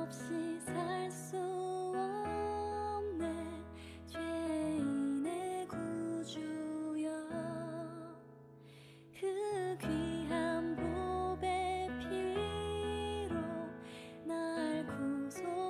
없이 살 수 없네. 죄인의 구주여, 그 귀한 보배 피로 날 구속하소서.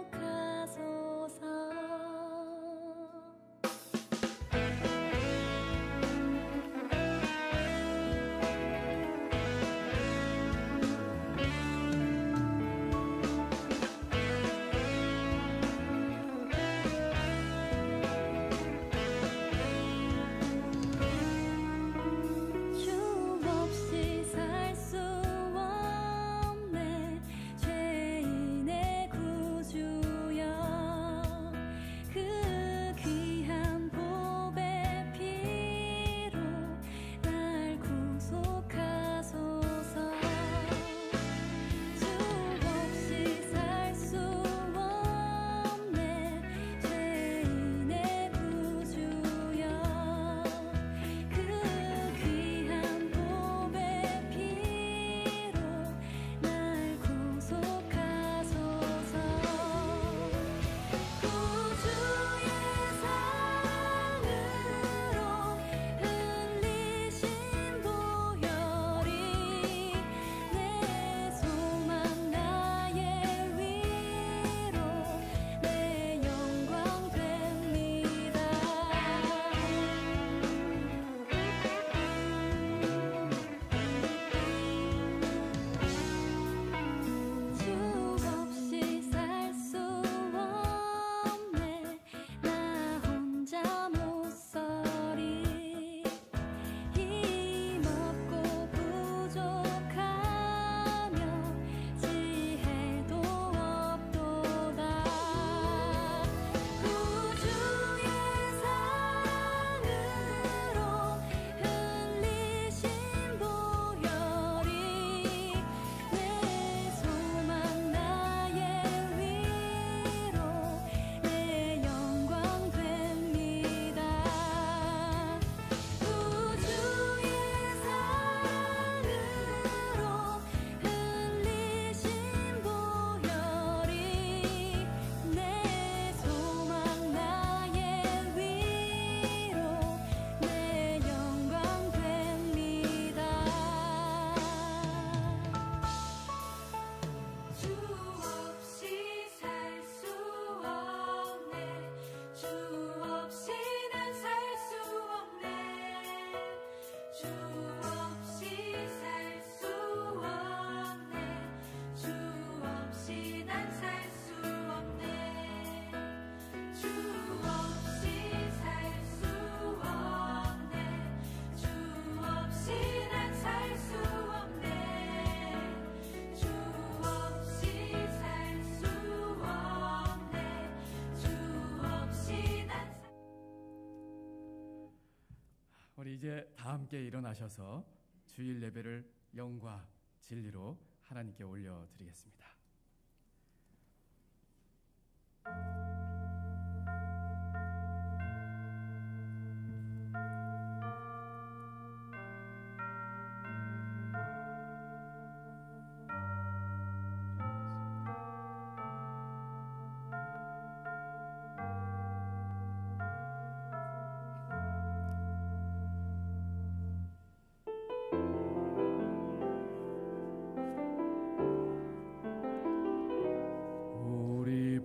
우리 이제 다 함께 일어나셔서 주일 예배를 영과 진리로 하나님께 올려드리겠습니다.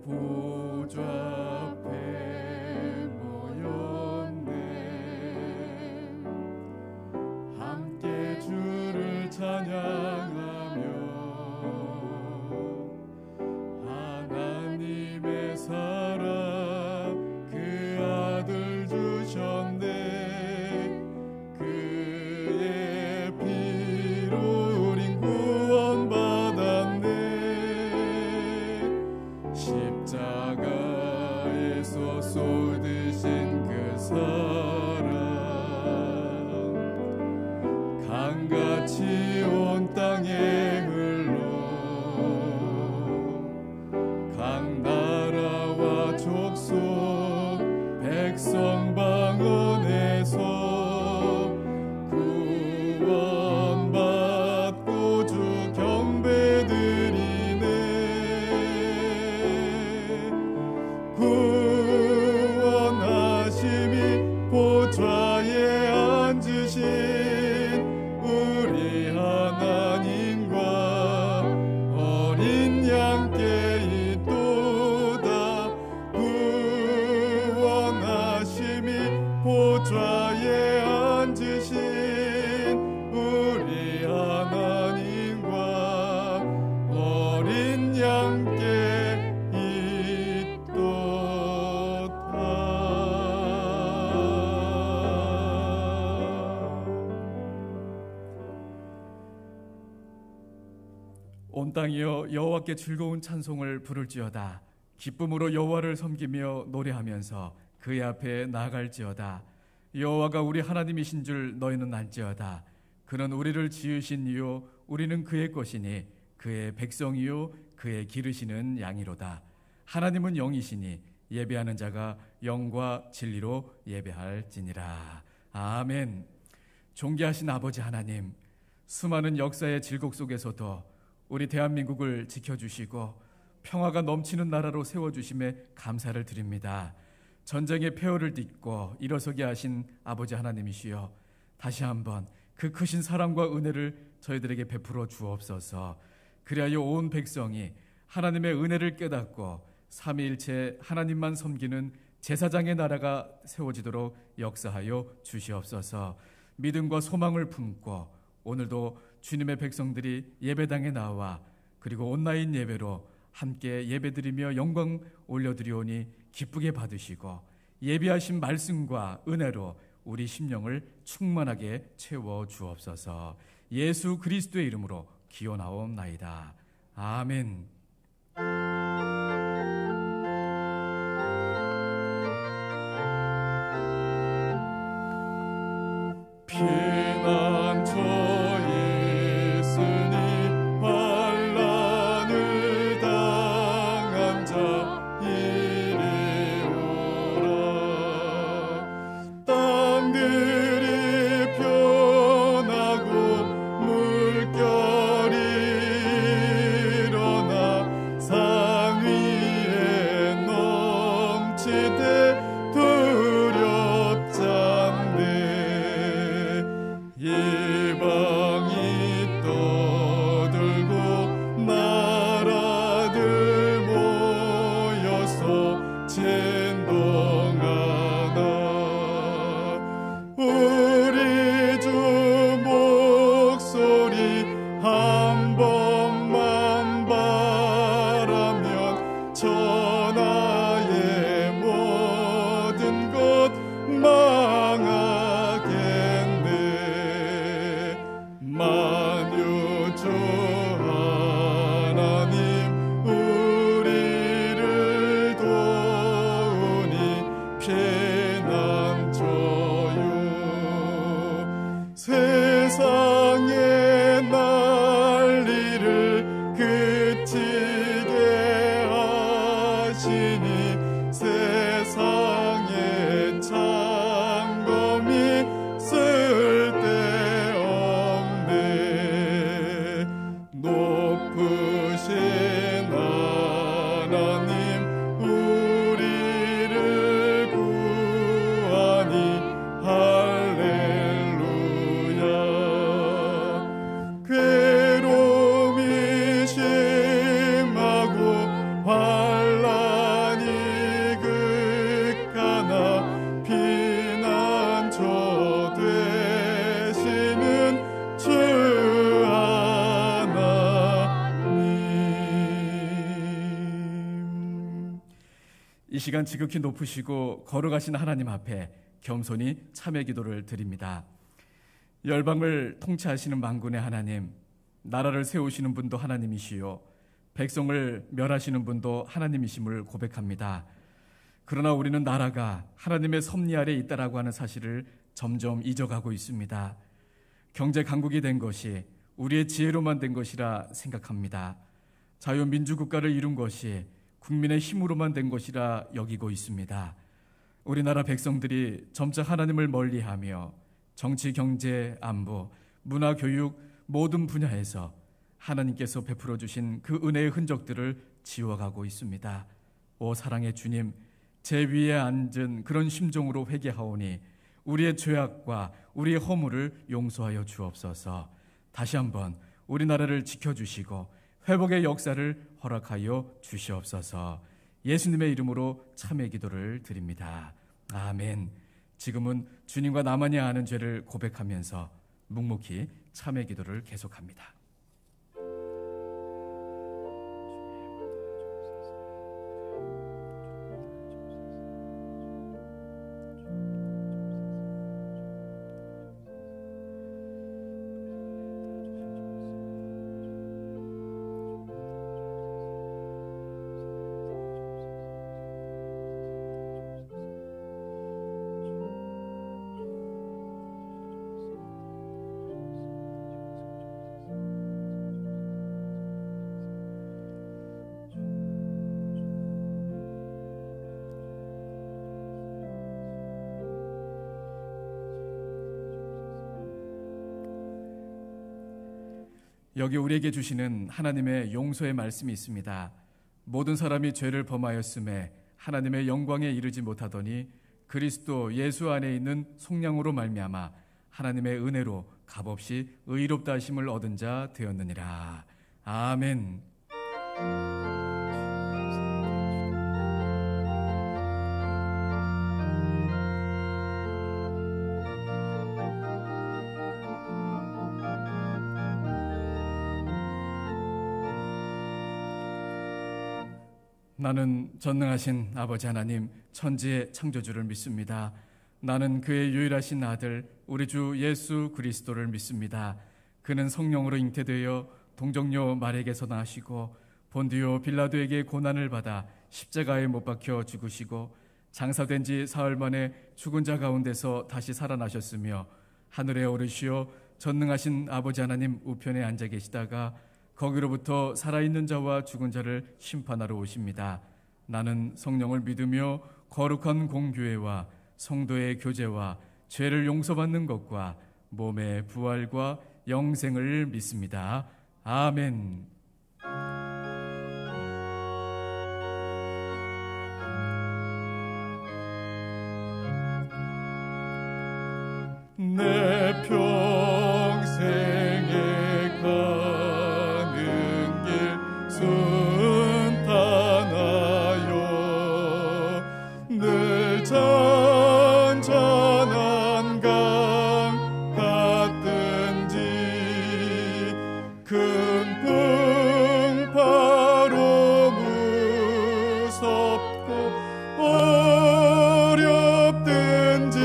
보좌 앞에 모였네. 함께 주를 찬양하며 하나님의 사랑 그 아들 주셨네. 그의 피로 우린 구원받았네. 십자가에서 쏟으신 그 사랑 강같이 온 땅에 흘러 각 나라와 족속 백성 방언에서 구원받고 주 경배드리네. 온 땅이여 여호와께 즐거운 찬송을 부를지어다. 기쁨으로 여호와를 섬기며 노래하면서 그의 앞에 나아갈지어다. 여호와가 우리 하나님이신 줄 너희는 알지어다. 그는 우리를 지으신 이요 우리는 그의 것이니 그의 백성이요 그의 기르시는 양이로다. 하나님은 영이시니 예배하는 자가 영과 진리로 예배할지니라. 아멘. 존귀하신 아버지 하나님, 수많은 역사의 질곡 속에서도 우리 대한민국을 지켜주시고 평화가 넘치는 나라로 세워주심에 감사를 드립니다. 전쟁의 폐허를 딛고 일어서게 하신 아버지 하나님이시여, 다시 한번 그 크신 사랑과 은혜를 저희들에게 베풀어 주옵소서. 그리하여 온 백성이 하나님의 은혜를 깨닫고 삼위일체 하나님만 섬기는 제사장의 나라가 세워지도록 역사하여 주시옵소서. 믿음과 소망을 품고 오늘도 주님의 백성들이 예배당에 나와 그리고 온라인 예배로 함께 예배드리며 영광 올려드리오니 기쁘게 받으시고 예비하신 말씀과 은혜로 우리 심령을 충만하게 채워 주옵소서. 예수 그리스도의 이름으로 기원하옵나이다. 아멘. 피난처에 있으니 환난을 당한 자 이리 오라. 땅들이 변하고 물결이 일어나 산 위에 넘치되 두렵잖네. 이방이 떠들고 나라들 모여서 진동하나. 우리 주 목소리 한 번만 바라면 천하의 모든 것 망하겠네. 만유주 하나님 우리를 도우니 피난처요. 세상의 난리를 그치게 하시니 세상의 창검이 쓸데없네. 높으신 하나님 우리를 구하니 할렐루야. 괴로움이 심하고 환난이 극하나 피난처 되시는 주 하나님. 이 시간 지극히 높으시고 거룩하신 하나님 앞에 겸손히 참회 기도를 드립니다. 열방을 통치하시는 만군의 하나님, 나라를 세우시는 분도 하나님이시요 백성을 멸하시는 분도 하나님이심을 고백합니다. 그러나 우리는 나라가 하나님의 섭리 아래 있다라고 하는 사실을 점점 잊어가고 있습니다. 경제 강국이 된 것이 우리의 지혜로만 된 것이라 생각합니다. 자유민주국가를 이룬 것이 국민의 힘으로만 된 것이라 여기고 있습니다. 우리나라 백성들이 점차 하나님을 멀리하며 정치, 경제, 안보, 문화, 교육 모든 분야에서 하나님께서 베풀어 주신 그 은혜의 흔적들을 지워가고 있습니다. 오 사랑의 주님, 제 위에 앉은 그런 심정으로 회개하오니 우리의 죄악과 우리의 허물을 용서하여 주옵소서. 다시 한번 우리나라를 지켜주시고 회복의 역사를 허락하여 주시옵소서. 예수님의 이름으로 참회 기도를 드립니다. 아멘. 지금은 주님과 나만이 아는 죄를 고백하면서 묵묵히 참회 기도를 계속합니다. 여기 우리에게 주시는 하나님의 용서의 말씀이 있습니다. 모든 사람이 죄를 범하였음에 하나님의 영광에 이르지 못하더니 그리스도 예수 안에 있는 속량으로 말미암아 하나님의 은혜로 값없이 의롭다 하심을 얻은 자 되었느니라. 아멘. 나는 전능하신 아버지 하나님 천지의 창조주를 믿습니다. 나는 그의 유일하신 아들 우리 주 예수 그리스도를 믿습니다. 그는 성령으로 잉태되어 동정녀 마리아에게서 나시고 본디오 빌라도에게 고난을 받아 십자가에 못 박혀 죽으시고 장사된 지 사흘 만에 죽은 자 가운데서 다시 살아나셨으며 하늘에 오르시어 전능하신 아버지 하나님 우편에 앉아 계시다가 거기로부터 살아있는 자와 죽은 자를 심판하러 오십니다. 나는 성령을 믿으며 거룩한 공교회와 성도의 교제와 죄를 용서받는 것과 몸의 부활과 영생을 믿습니다. 아멘. 내 평생에 가는 길 순탄하여 늘 잔잔한 강 같든지 큰 풍파로 무섭고 어렵든지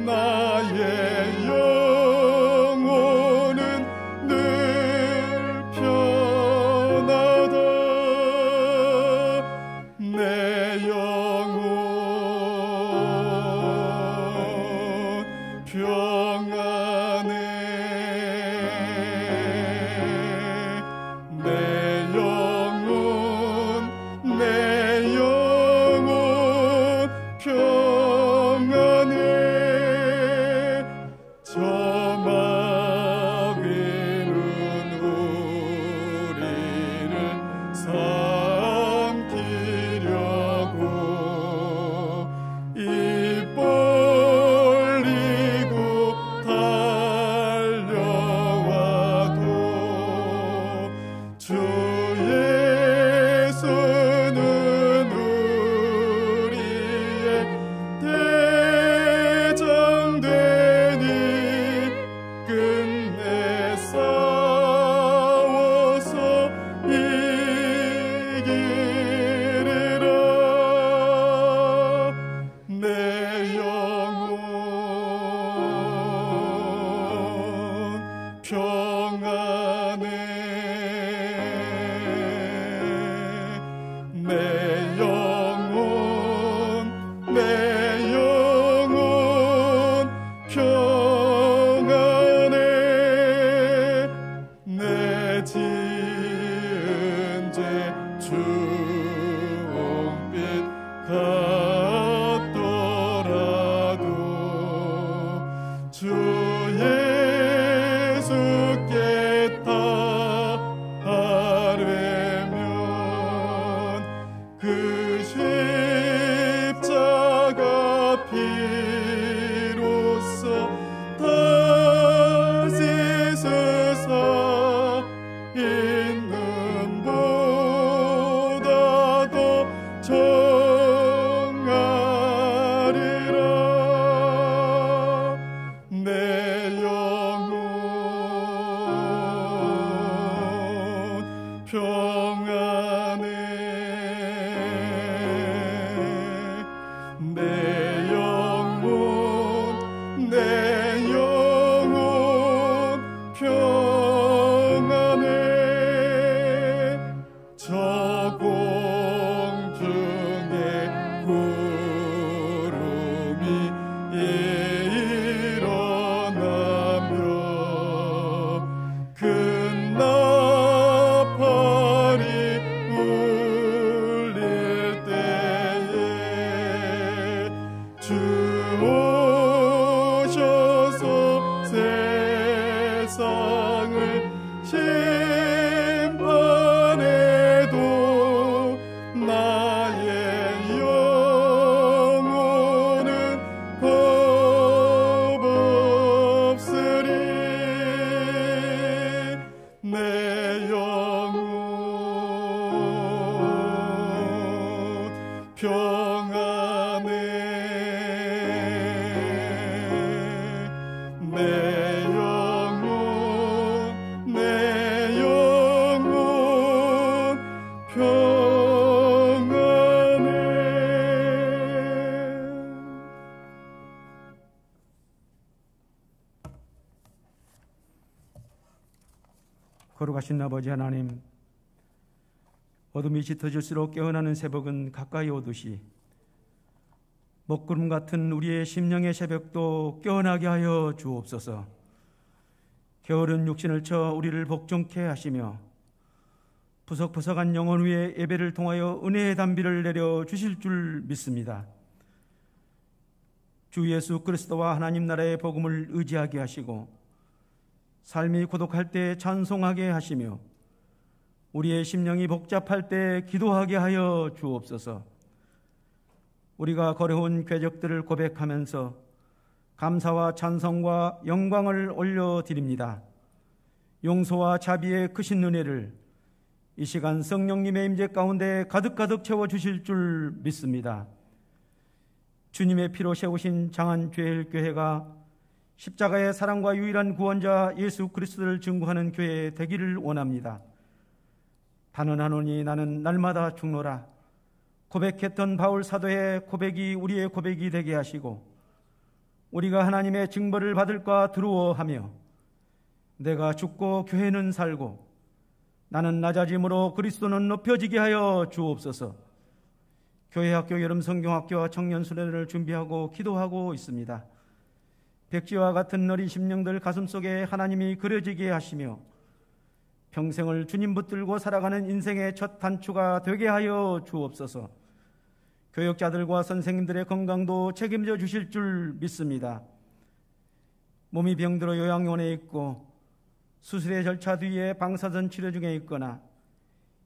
나의 영혼은 늘 편하다. 내 영혼 평안해. 내 영혼 평안해. 저 마귀는 우리를 삼키려고 입 벌리고 달려와도 주 예수는 우리의 대장되니 끝내 싸워서 이기리라. 내 영혼 평안해. 내 영혼 평안해. 내 지은 죄 주홍빛 같더라도 주 예수께 아뢰면 그 십자가 피로써 다 씻으사 있는 보다 더 정하리라. 내 영혼 평안해. 내 영혼 평안해. 저 공중에 구름이 일어나며 큰 나팔이 울릴 때에 주 오셔서 세상을 거룩하신 아버지 하나님, 어둠이 짙어질수록 깨어나는 새벽은 가까이 오듯이 먹구름 같은 우리의 심령의 새벽도 깨어나게 하여 주옵소서. 겨울은 육신을 쳐 우리를 복종케 하시며 푸석푸석한 영혼 위에 예배를 통하여 은혜의 단비를 내려 주실 줄 믿습니다. 주 예수 그리스도와 하나님 나라의 복음을 의지하게 하시고 삶이 고독할 때 찬송하게 하시며 우리의 심령이 복잡할 때 기도하게 하여 주옵소서. 우리가 걸어온 궤적들을 고백하면서 감사와 찬송과 영광을 올려드립니다. 용서와 자비의 크신 은혜를 이 시간 성령님의 임재 가운데 가득가득 채워주실 줄 믿습니다. 주님의 피로 세우신 장안죄일교회가 십자가의 사랑과 유일한 구원자 예수 그리스도를 증거하는 교회 되기를 원합니다. 단언하노니 나는 날마다 죽노라 고백했던 바울 사도의 고백이 우리의 고백이 되게 하시고 우리가 하나님의 징벌을 받을까 두려워하며 내가 죽고 교회는 살고 나는 낮아짐으로 그리스도는 높여지게 하여 주옵소서. 교회학교 여름 성경학교와 청년수련회를 준비하고 기도하고 있습니다. 백지와 같은 어린 심령들 가슴속에 하나님이 그려지게 하시며 평생을 주님 붙들고 살아가는 인생의 첫 단추가 되게 하여 주옵소서. 교역자들과 선생님들의 건강도 책임져 주실 줄 믿습니다. 몸이 병들어 요양원에 있고 수술의 절차 뒤에 방사선 치료 중에 있거나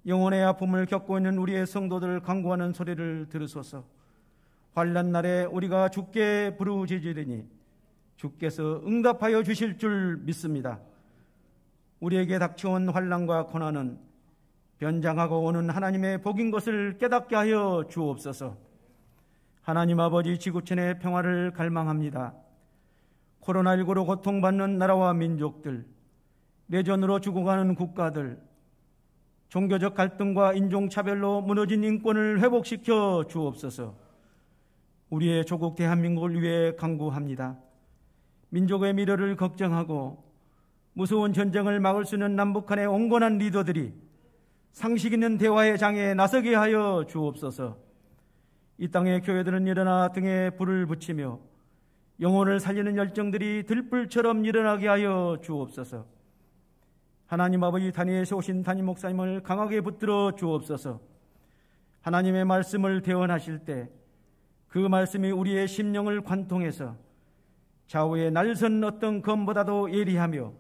영혼의 아픔을 겪고 있는 우리의 성도들을 간구하는 소리를 들으소서. 환난 날에 우리가 주께 부르짖으리니 주께서 응답하여 주실 줄 믿습니다. 우리에게 닥쳐온 환난과 고난은 변장하고 오는 하나님의 복인 것을 깨닫게 하여 주옵소서. 하나님 아버지, 지구촌의 평화를 갈망합니다. 코로나19로 고통받는 나라와 민족들, 내전으로 죽어가는 국가들, 종교적 갈등과 인종차별로 무너진 인권을 회복시켜 주옵소서. 우리의 조국 대한민국을 위해 간구합니다. 민족의 미래를 걱정하고 무서운 전쟁을 막을 수 있는 남북한의 온건한 리더들이 상식 있는 대화의 장에 나서게 하여 주옵소서. 이 땅의 교회들은 일어나 등에 불을 붙이며 영혼을 살리는 열정들이 들불처럼 일어나게 하여 주옵소서. 하나님 아버지, 단위에서 오신 담임 목사님을 강하게 붙들어 주옵소서. 하나님의 말씀을 대언하실 때 그 말씀이 우리의 심령을 관통해서 좌우의 날선 어떤 검보다도 예리하며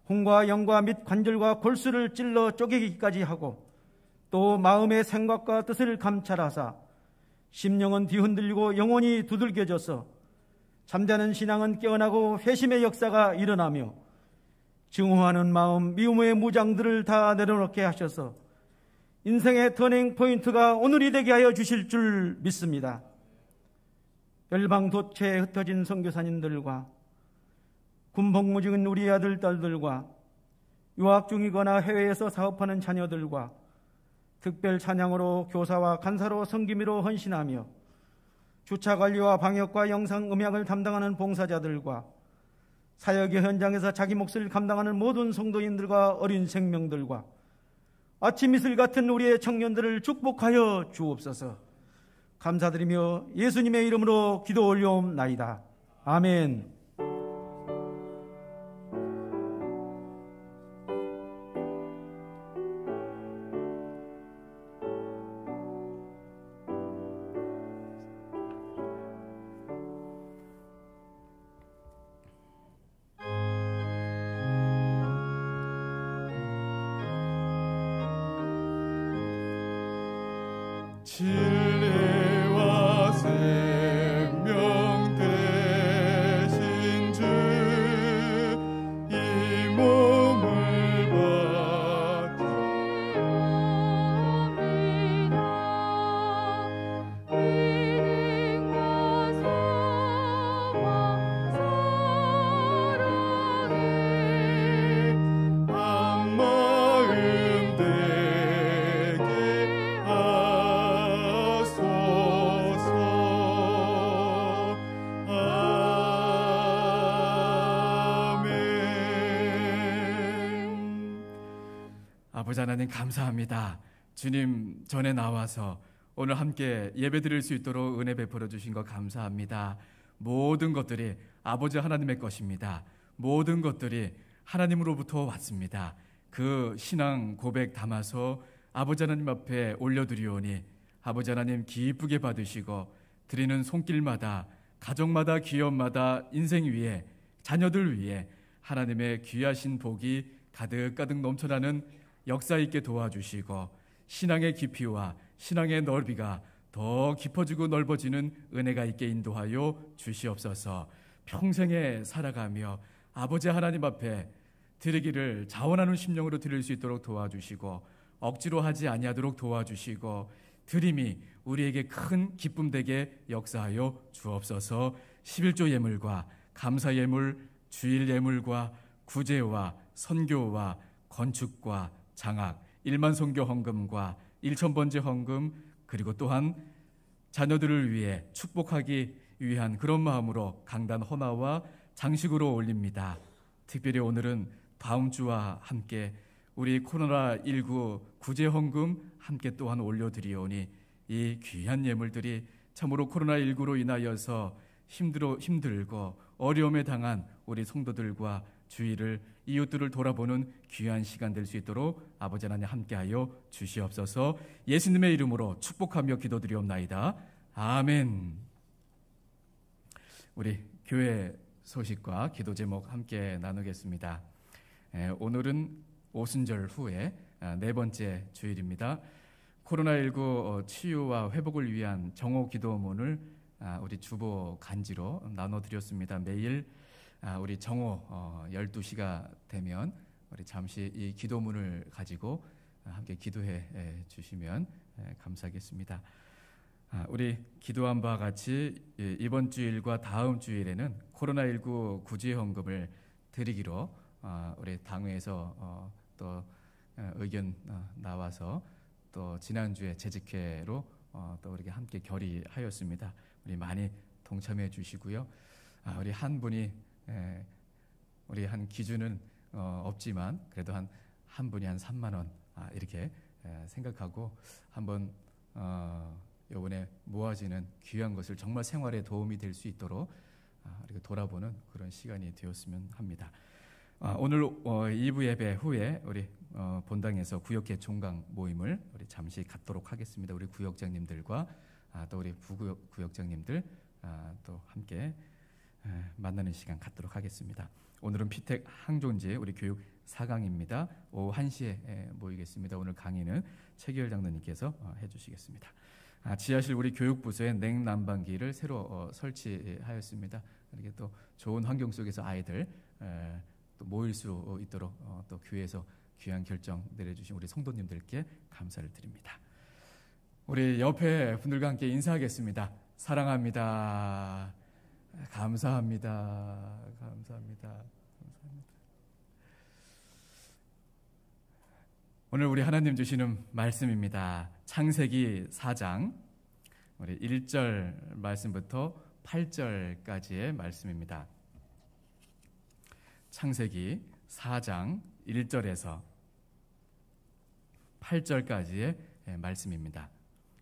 혼과 영과 및 관절과 골수를 찔러 쪼개기까지 하고 또 마음의 생각과 뜻을 감찰하사 심령은 뒤흔들리고 영혼이 두들겨져서 잠자는 신앙은 깨어나고 회심의 역사가 일어나며 증오하는 마음, 미움의 무장들을 다 내려놓게 하셔서 인생의 터닝 포인트가 오늘이 되게 하여 주실 줄 믿습니다. 열방 도처에 흩어진 선교사님들과 군복무중인 우리 아들, 딸들과 유학 중이거나 해외에서 사업하는 자녀들과 특별 찬양으로 교사와 간사로 섬김으로 헌신하며 주차관리와 방역과 영상 음향을 담당하는 봉사자들과 사역의 현장에서 자기 몫을 감당하는 모든 성도인들과 어린 생명들과 아침 이슬 같은 우리의 청년들을 축복하여 주옵소서. 감사드리며 예수님의 이름으로 기도 올려옵나이다. 아멘. 진리와 생명 되신 주, 이 몸을 받아 믿음과 사랑 사랑에 한 마음 되게 하소서. 아버지 하나님 감사합니다. 주님 전에 나와서 오늘 함께 예배드릴 수 있도록 은혜 베풀어 주신 것 감사합니다. 모든 것들이 아버지 하나님의 것입니다. 모든 것들이 하나님으로부터 왔습니다. 그 신앙 고백 담아서 아버지 하나님 앞에 올려드리오니 아버지 하나님 기쁘게 받으시고 드리는 손길마다 가정마다 기업마다 인생 위에 자녀들 위에 하나님의 귀하신 복이 가득가득 넘쳐나는 역사 있게 도와주시고 신앙의 깊이와 신앙의 넓이가 더 깊어지고 넓어지는 은혜가 있게 인도하여 주시옵소서. 평생에 살아가며 아버지 하나님 앞에 드리기를 자원하는 심령으로 드릴 수 있도록 도와주시고 억지로 하지 아니하도록 도와주시고 드림이 우리에게 큰 기쁨 되게 역사하여 주옵소서. 11조 예물과 감사 예물, 주일 예물과 구제와 선교와 건축과 장학, 1만 선교 헌금과 1,000번째 헌금, 그리고 또한 자녀들을 위해 축복하기 위한 그런 마음으로 강단 헌화와 장식으로 올립니다. 특별히 오늘은 다음 주와 함께 우리 코로나19 구제 헌금 함께 또한 올려드리오니 이 귀한 예물들이 참으로 코로나19로 인하여서 힘들고 어려움에 당한 우리 성도들과 주위를 이웃들을 돌아보는 귀한 시간 될 수 있도록 아버지 하나님 함께하여 주시옵소서. 예수님의 이름으로 축복하며 기도드리옵나이다. 아멘. 우리 교회 소식과 기도 제목 함께 나누겠습니다. 오늘은 오순절 후에 네 번째 주일입니다. 코로나19 치유와 회복을 위한 정오 기도문을 우리 주보 간지로 나눠드렸습니다. 매일 우리 정오 12시가 되면 우리 잠시 이 기도문을 가지고 함께 기도해 주시면 감사하겠습니다. 우리 기도한 바와 같이 이번 주일과 다음 주일에는 코로나19 구제 헌금을 드리기로 우리 당회에서 또 의견 나와서 또 지난주에 재직회로 또 우리가 함께 결의하였습니다. 우리 많이 동참해 주시고요. 우리 한 분이 우리 한 기준은 없지만 그래도 한 분이 한 3만 원 이렇게 생각하고 한번 이번에 모아지는 귀한 것을 정말 생활에 도움이 될 수 있도록 이렇게 돌아보는 그런 시간이 되었으면 합니다. 오늘 2부 예배 후에 우리 본당에서 구역회 종강 모임을 우리 잠시 갖도록 하겠습니다. 우리 구역장님들과 또 우리 부구역 구역장님들 또 함께 만나는 시간 갖도록 하겠습니다. 오늘은 피택 항존지 우리 교육 4강입니다. 오후 1시에 모이겠습니다. 오늘 강의는 최기열 장로님께서 해주시겠습니다. 지하실 우리 교육부서에 냉난방기를 새로 설치하였습니다. 이렇게 또 좋은 환경 속에서 아이들 또 모일 수 있도록 또 교회에서 귀한 결정 내려주신 우리 성도님들께 감사를 드립니다. 우리 옆에 분들과 함께 인사하겠습니다. 사랑합니다. 감사합니다. 감사합니다. 오늘 우리 하나님 주시는 말씀입니다. 창세기 4장 우리 1절 말씀부터 8절까지의 말씀입니다. 창세기 4장 1절에서 8절까지의 말씀입니다.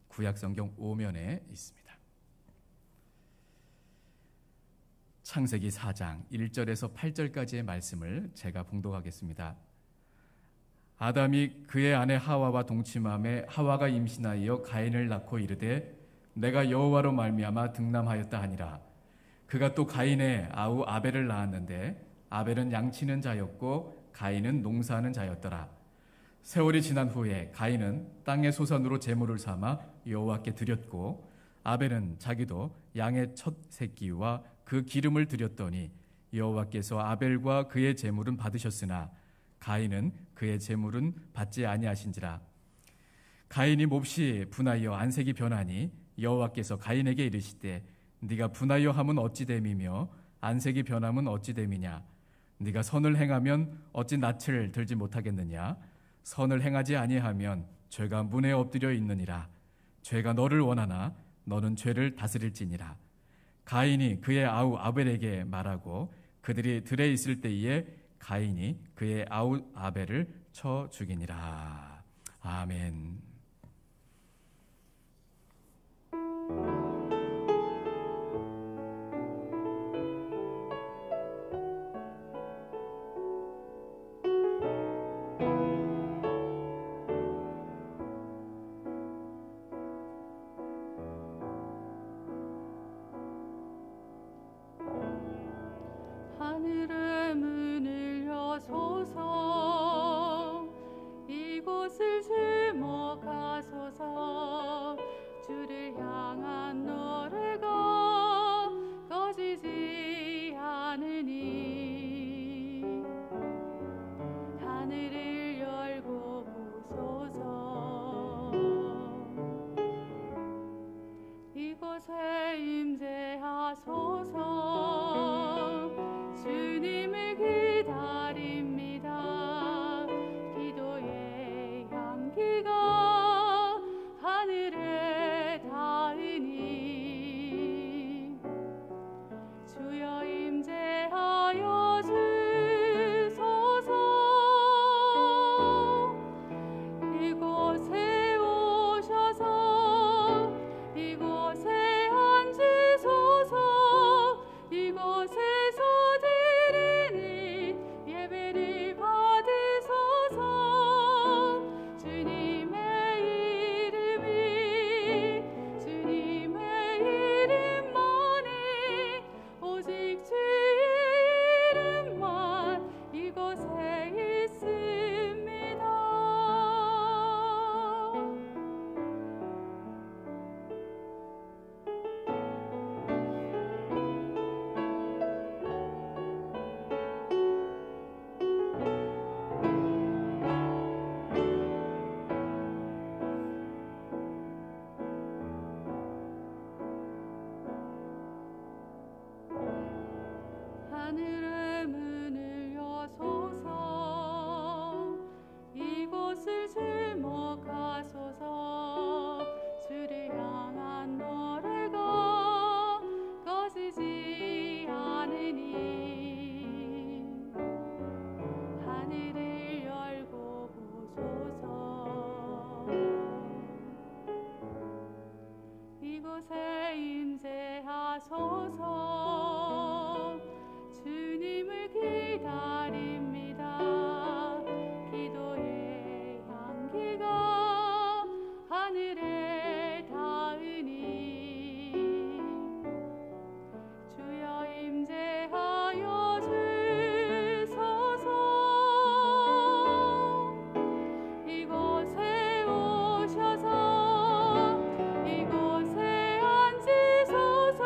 구약성경 5면에 있습니다. 창세기 4장 1절에서 8절까지의 말씀을 제가 봉독하겠습니다. 아담이 그의 아내 하와와 동침함에 하와가 임신하여 가인을 낳고 이르되 내가 여호와로 말미암아 등남하였다 하니라. 그가 또 가인의 아우 아벨을 낳았는데 아벨은 양치는 자였고 가인은 농사하는 자였더라. 세월이 지난 후에 가인은 땅의 소산으로 제물을 삼아 여호와께 드렸고 아벨은 자기도 양의 첫 새끼와 그 기름을 드렸더니 여호와께서 아벨과 그의 제물은 받으셨으나 가인은 그의 제물은 받지 아니하신지라. 가인이 몹시 분하여 안색이 변하니 여호와께서 가인에게 이르시되 네가 분하여 함은 어찌 됨이며 안색이 변함은 어찌 됨이냐. 네가 선을 행하면 어찌 낯을 들지 못하겠느냐. 선을 행하지 아니하면 죄가 문에 엎드려 있느니라. 죄가 너를 원하나 너는 죄를 다스릴지니라. 가인이 그의 아우 아벨에게 말하고 그들이 들에 있을 때에 가인이 그의 아우 아벨을 쳐 주기니라. 아멘. 하늘의 문을 여소서 이곳을 주목하소서 주를 향한 노래가 꺼지지 않으니 하늘을 열고 보소서 이곳에 임재하소서 주님을 기다립니다. 기도의 향기가 하늘에 닿으니 주여 임재하여 주소서 이곳에 오셔서 이곳에 앉으소서 이곳에서 예배를 받으소서 주님의 이름만이 오직 주의 이름만 이곳에 있습니다. 하늘의 문을 여소서 이곳을 주목하소서 주를 향한 노래가 꺼지지 않으니 하늘을 열고 보소서 이곳에 임재하소서 주님을 기다립니다. 기도의 향기가 하늘에 닿으니 주여 임재하여 주소서 이곳에 오셔서 이곳에 앉으소서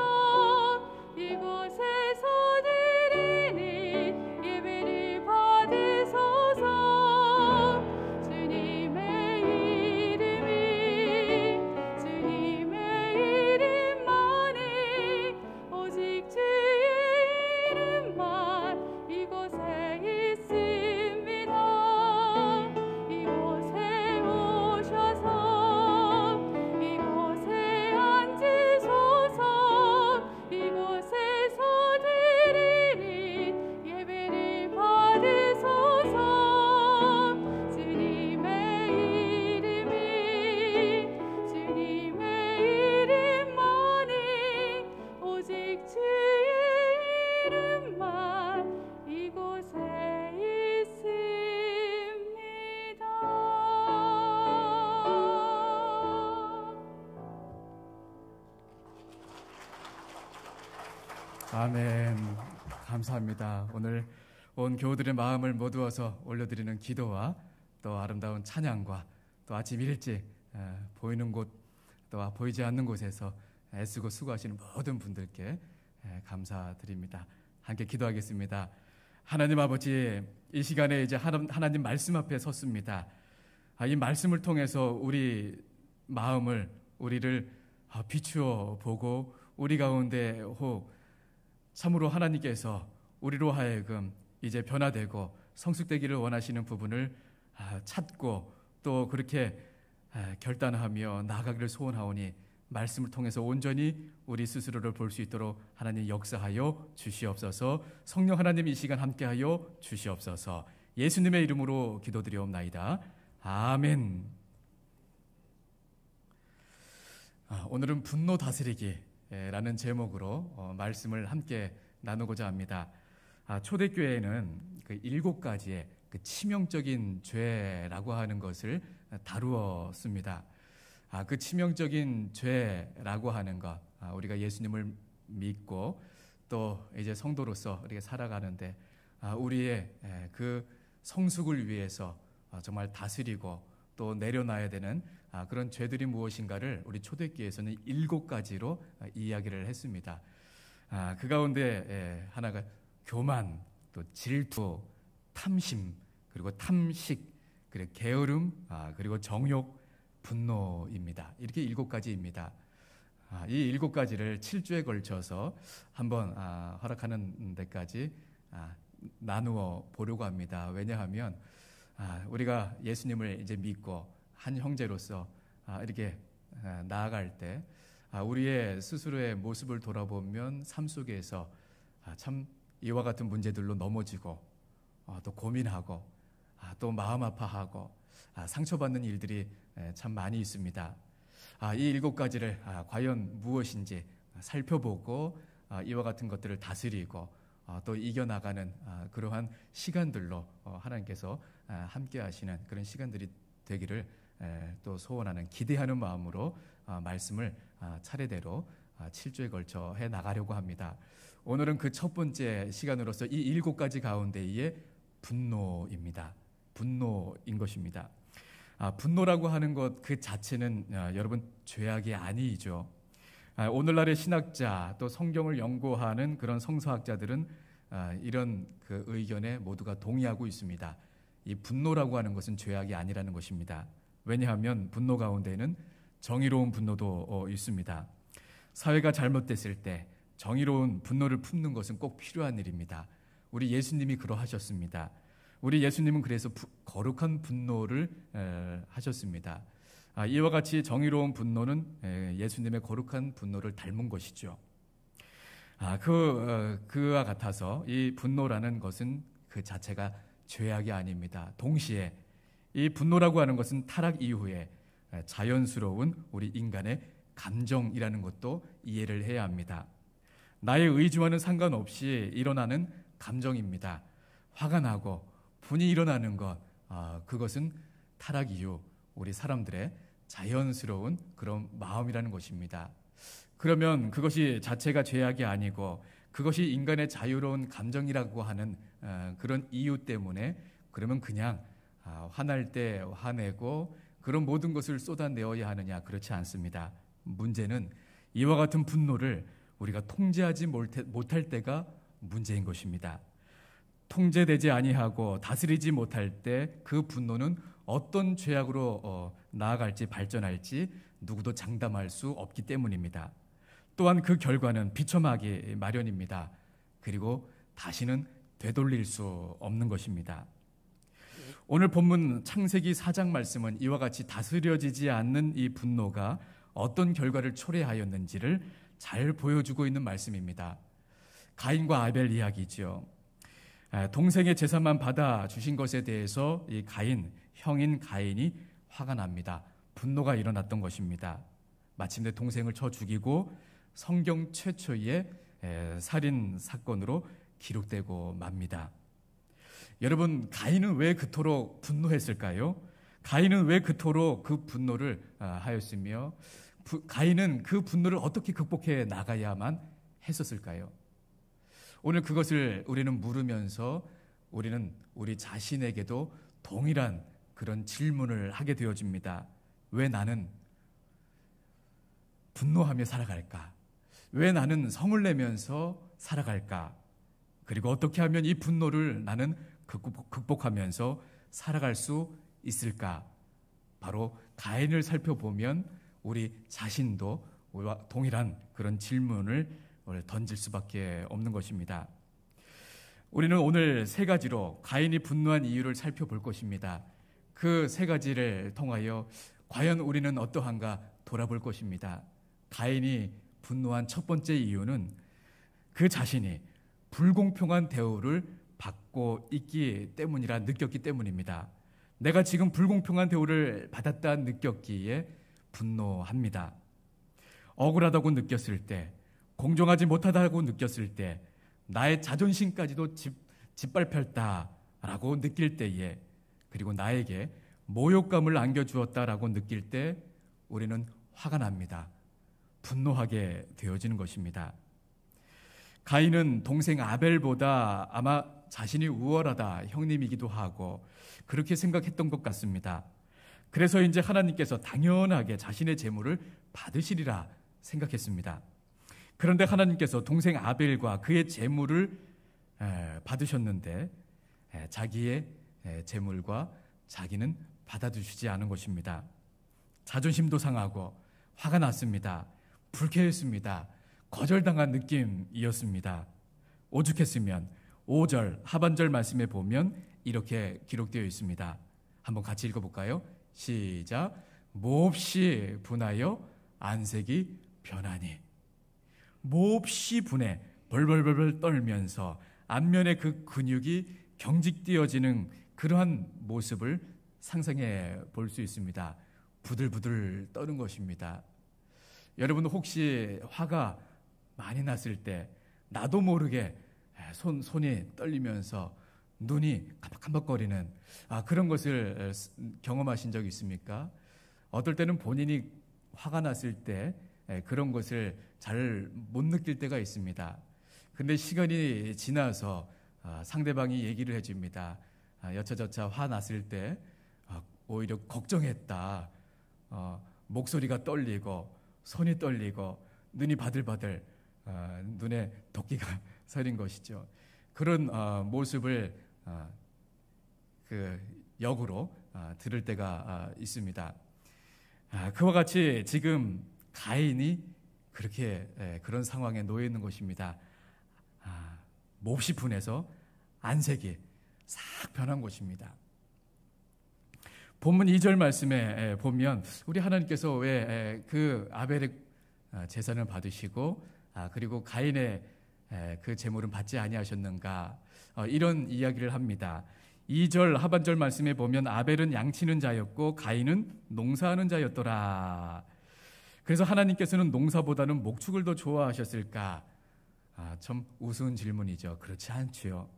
이곳에서 예배를 받으소서 주님의 이름만이 오직 주의 이름만 이곳에 있습니다. 이곳에 오셔서 이곳에 앉으소서 이곳에서 예배를 받으소서 주님의 이름만이 오직 주의 이름만 이곳에 있습니다. 아멘. 감사합니다. 오늘 온 교우들의 마음을 모두어서 올려드리는 기도와 또 아름다운 찬양과 또 아침 일찍 보이는 곳 또 보이지 않는 곳에서 애쓰고 수고하시는 모든 분들께 감사드립니다. 함께 기도하겠습니다. 하나님 아버지, 이 시간에 이제 하나님 말씀 앞에 섰습니다. 이 말씀을 통해서 우리 마음을 우리를 비추어 보고 우리 가운데 혹 참으로 하나님께서 우리로 하여금 이제 변화되고 성숙되기를 원하시는 부분을 찾고 또 그렇게 결단하며 나아가기를 소원하오니 말씀을 통해서 온전히 우리 스스로를 볼 수 있도록 하나님 역사하여 주시옵소서. 성령 하나님 이 시간 함께하여 주시옵소서. 예수님의 이름으로 기도드리옵나이다. 아멘. 오늘은 분노 다스리기라는 제목으로 말씀을 함께 나누고자 합니다. 초대교회에는 그 7가지의 그 치명적인 죄라고 하는 것을 다루었습니다. 그 치명적인 죄라고 하는 것, 우리가 예수님을 믿고 또 이제 성도로서 이렇게 살아가는데 우리의 그 성숙을 위해서 정말 다스리고 또 내려놔야 되는 그런 죄들이 무엇인가를 우리 초대교회에서는 7가지로 이야기를 했습니다. 그 가운데 하나가 교만, 또 질투, 탐심, 그리고 탐식, 그리고 게으름, 그리고 정욕, 분노입니다. 이렇게 7가지입니다. 이 7가지를 7주에 걸쳐서 한번 허락하는 데까지 나누어 보려고 합니다. 왜냐하면 우리가 예수님을 이제 믿고 한 형제로서 이렇게 나아갈 때 우리의 스스로의 모습을 돌아보면 삶 속에서 참 이와 같은 문제들로 넘어지고 또 고민하고 또 마음 아파하고 상처받는 일들이 참 많이 있습니다. 이 7가지를 과연 무엇인지 살펴보고 이와 같은 것들을 다스리고 또 이겨나가는 그러한 시간들로 하나님께서 함께 하시는 그런 시간들이 되기를 또 소원하는, 기대하는 마음으로 말씀을 차례대로 7주에 걸쳐 해 나가려고 합니다. 오늘은 그 첫 번째 시간으로서 이 7가지 가운데의 분노입니다. 분노인 것입니다. 분노라고 하는 것 그 자체는 여러분 죄악이 아니죠. 오늘날의 신학자 또 성경을 연구하는 그런 성서학자들은 이런 그 의견에 모두가 동의하고 있습니다. 이 분노라고 하는 것은 죄악이 아니라는 것입니다. 왜냐하면 분노 가운데는 정의로운 분노도 있습니다. 사회가 잘못됐을 때 정의로운 분노를 품는 것은 꼭 필요한 일입니다. 우리 예수님이 그러하셨습니다. 우리 예수님은 그래서 거룩한 분노를 하셨습니다. 이와 같이 정의로운 분노는 예수님의 거룩한 분노를 닮은 것이죠. 그와 같아서 이 분노라는 것은 그 자체가 죄악이 아닙니다. 동시에 이 분노라고 하는 것은 타락 이후에 자연스러운 우리 인간의 감정이라는 것도 이해를 해야 합니다. 나의 의지와는 상관없이 일어나는 감정입니다. 화가 나고 분이 일어나는 것, 그것은 타락 이후 우리 사람들의 자연스러운 그런 마음이라는 것입니다. 그러면 그것이 자체가 죄악이 아니고 그것이 인간의 자유로운 감정이라고 하는 그런 이유 때문에 그러면 그냥 화날 때 화내고 그런 모든 것을 쏟아내어야 하느냐? 그렇지 않습니다. 문제는 이와 같은 분노를 우리가 통제하지 못할 때가 문제인 것입니다. 통제되지 아니하고 다스리지 못할 때 그 분노는 어떤 죄악으로 나아갈지 발전할지 누구도 장담할 수 없기 때문입니다. 또한 그 결과는 비참하기 마련입니다. 그리고 다시는 되돌릴 수 없는 것입니다. 오늘 본문 창세기 4장 말씀은 이와 같이 다스려지지 않는 이 분노가 어떤 결과를 초래하였는지를 잘 보여주고 있는 말씀입니다. 가인과 아벨 이야기죠. 동생의 제사만 받아 주신 것에 대해서 이 형인 가인이 화가 납니다. 분노가 일어났던 것입니다. 마침내 동생을 쳐 죽이고 성경 최초의 살인 사건으로 기록되고 맙니다. 여러분, 가인은 왜 그토록 분노했을까요? 가인은 왜 그토록 그 분노를 하였으며 가인은 그 분노를 어떻게 극복해 나가야만 했었을까요? 오늘 그것을 우리는 물으면서 우리는 우리 자신에게도 동일한 그런 질문을 하게 되어집니다. 왜 나는 분노하며 살아갈까? 왜 나는 성을 내면서 살아갈까? 그리고 어떻게 하면 이 분노를 나는 극복하면서 살아갈 수 있을까? 바로 가인을 살펴보면 우리 자신도 우리와 동일한 그런 질문을 던질 수밖에 없는 것입니다. 우리는 오늘 3가지로 가인이 분노한 이유를 살펴볼 것입니다. 그 3가지를 통하여 과연 우리는 어떠한가 돌아볼 것입니다. 가인이 분노한 첫 번째 이유는 그 자신이 불공평한 대우를 받고 있기 때문이라 느꼈기 때문입니다. 내가 지금 불공평한 대우를 받았다 느꼈기에 분노합니다. 억울하다고 느꼈을 때, 공정하지 못하다고 느꼈을 때, 나의 자존심까지도 짓밟혔다라고 느낄 때에, 그리고 나에게 모욕감을 안겨주었다라고 느낄 때 우리는 화가 납니다. 분노하게 되어지는 것입니다. 가인은 동생 아벨보다 아마 자신이 우월하다, 형님이기도 하고 그렇게 생각했던 것 같습니다. 그래서 이제 하나님께서 당연하게 자신의 재물을 받으시리라 생각했습니다. 그런데 하나님께서 동생 아벨과 그의 재물을 받으셨는데 자기의 재물과 자기는 받아주시지 않은 것입니다. 자존심도 상하고 화가 났습니다. 불쾌했습니다. 거절당한 느낌이었습니다. 오죽했으면 5절 하반절 말씀에 보면 이렇게 기록되어 있습니다. 한번 같이 읽어볼까요? 시작. 몹시 분하여 안색이 변하니. 몹시 분해, 벌벌벌벌 떨면서 안면의 그 근육이 경직되어지는 그러한 모습을 상상해 볼 수 있습니다. 부들부들 떠는 것입니다. 여러분 혹시 화가 많이 났을 때 나도 모르게 손이 떨리면서 눈이 깜박깜박거리는 그런 것을 경험하신 적 있습니까? 어떨 때는 본인이 화가 났을 때 그런 것을 잘 못 느낄 때가 있습니다. 근데 시간이 지나서 상대방이 얘기를 해줍니다. 여차저차 화 났을 때 오히려 걱정했다. 목소리가 떨리고 손이 떨리고 눈이 바들바들 눈에 도끼가 서린 것이죠. 그런 모습을 그 역으로 들을 때가 있습니다. 그와 같이 지금 가인이 그렇게 그런 상황에 놓여 있는 것입니다. 몹시 분해서 안색이 싹 변한 것입니다. 본문 2절 말씀에 보면 우리 하나님께서 왜 그 아벨의 제사를 받으시고 그리고 가인의 그 제물은 받지 아니하셨는가, 이런 이야기를 합니다. 2절 하반절 말씀에 보면 아벨은 양치는 자였고 가인은 농사하는 자였더라. 그래서 하나님께서는 농사보다는 목축을 더 좋아하셨을까? 참 우스운 질문이죠. 그렇지 않지요.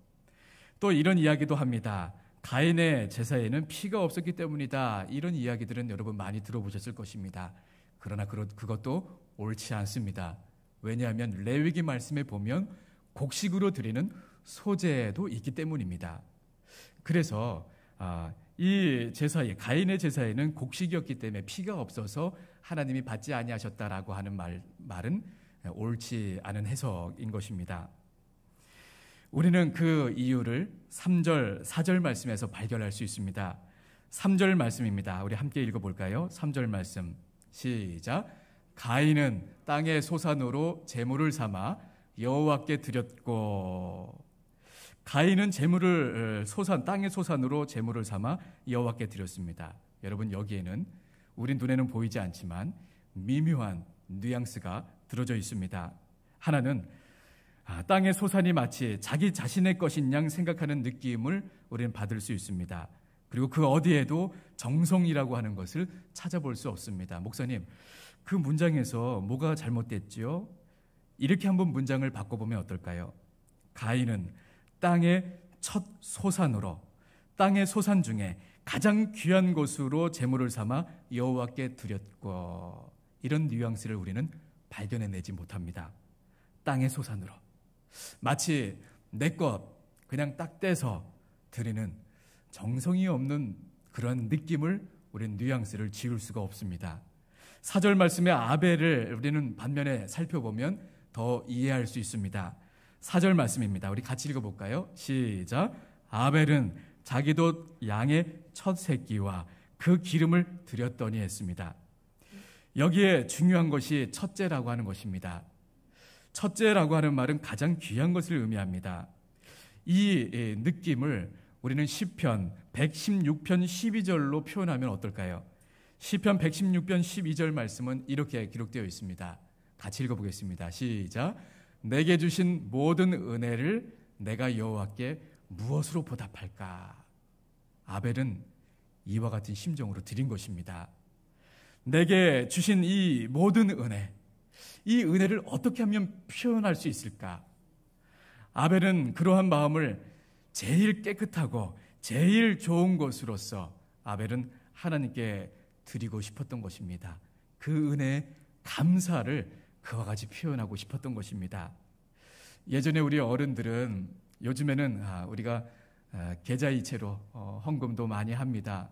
또 이런 이야기도 합니다. 가인의 제사에는 피가 없었기 때문이다. 이런 이야기들은 여러분 많이 들어보셨을 것입니다. 그러나 그것도 옳지 않습니다. 왜냐하면 레위기 말씀에 보면 곡식으로 드리는 소제도 있기 때문입니다. 그래서 이 제사에, 가인의 제사에는 곡식이었기 때문에 피가 없어서 하나님이 받지 아니하셨다라고 하는 말은 옳지 않은 해석인 것입니다. 우리는 그 이유를 3절, 4절 말씀에서 발견할 수 있습니다. 3절 말씀입니다. 우리 함께 읽어볼까요? 3절 말씀 시작. 가인은 땅의 소산으로 제물을 삼아 여호와께 드렸고. 가인은 땅의 소산으로 제물을 삼아 여호와께 드렸습니다. 여러분 여기에는 우리 눈에는 보이지 않지만 미묘한 뉘앙스가 들어져 있습니다. 하나는 땅의 소산이 마치 자기 자신의 것인 양 생각하는 느낌을 우리는 받을 수 있습니다. 그리고 그 어디에도 정성이라고 하는 것을 찾아볼 수 없습니다. 목사님, 그 문장에서 뭐가 잘못됐지요? 이렇게 한번 문장을 바꿔보면 어떨까요? 가인은 땅의 첫 소산으로, 땅의 소산 중에 가장 귀한 것으로 제물을 삼아 여호와께 드렸고. 이런 뉘앙스를 우리는 발견해내지 못합니다. 땅의 소산으로, 마치 내 것 그냥 딱 떼서 드리는 정성이 없는 그런 느낌을 우리는 뉘앙스를 지울 수가 없습니다. 4절 말씀의 아벨을 우리는 반면에 살펴보면 더 이해할 수 있습니다. 4절 말씀입니다. 우리 같이 읽어볼까요? 시작. 아벨은 자기도 양의 첫 새끼와 그 기름을 드렸더니 했습니다. 여기에 중요한 것이 첫째라고 하는 것입니다. 첫째라고 하는 말은 가장 귀한 것을 의미합니다. 이 느낌을 우리는 시편 116편 12절로 표현하면 어떨까요? 시편 116편 12절 말씀은 이렇게 기록되어 있습니다. 같이 읽어보겠습니다. 시작. 내게 주신 모든 은혜를 내가 여호와께 무엇으로 보답할까? 아벨은 이와 같은 심정으로 드린 것입니다. 내게 주신 이 모든 은혜, 이 은혜를 어떻게 하면 표현할 수 있을까? 아벨은 그러한 마음을 제일 깨끗하고 제일 좋은 것으로서 아벨은 하나님께 드리고 싶었던 것입니다. 그 은혜의 감사를 그와 같이 표현하고 싶었던 것입니다. 예전에 우리 어른들은, 요즘에는 우리가 계좌이체로 헌금도 많이 합니다.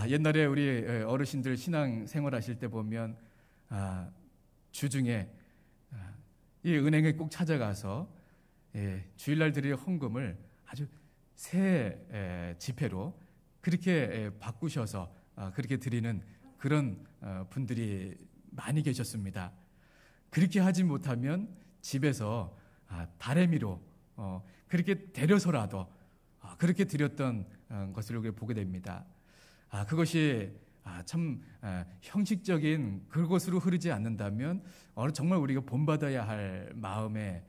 옛날에 우리 어르신들 신앙 생활하실 때 보면 주중에 이 은행에 꼭 찾아가서 주일날 드릴 헌금을 아주 새 지폐로 그렇게 바꾸셔서 그렇게 드리는 그런 분들이 많이 계셨습니다. 그렇게 하지 못하면 집에서 다래미로 그렇게 데려서라도 그렇게 드렸던 것을 우리가 보게 됩니다. 그것이 참 형식적인 그것으로 흐르지 않는다면 정말 우리가 본받아야 할 마음의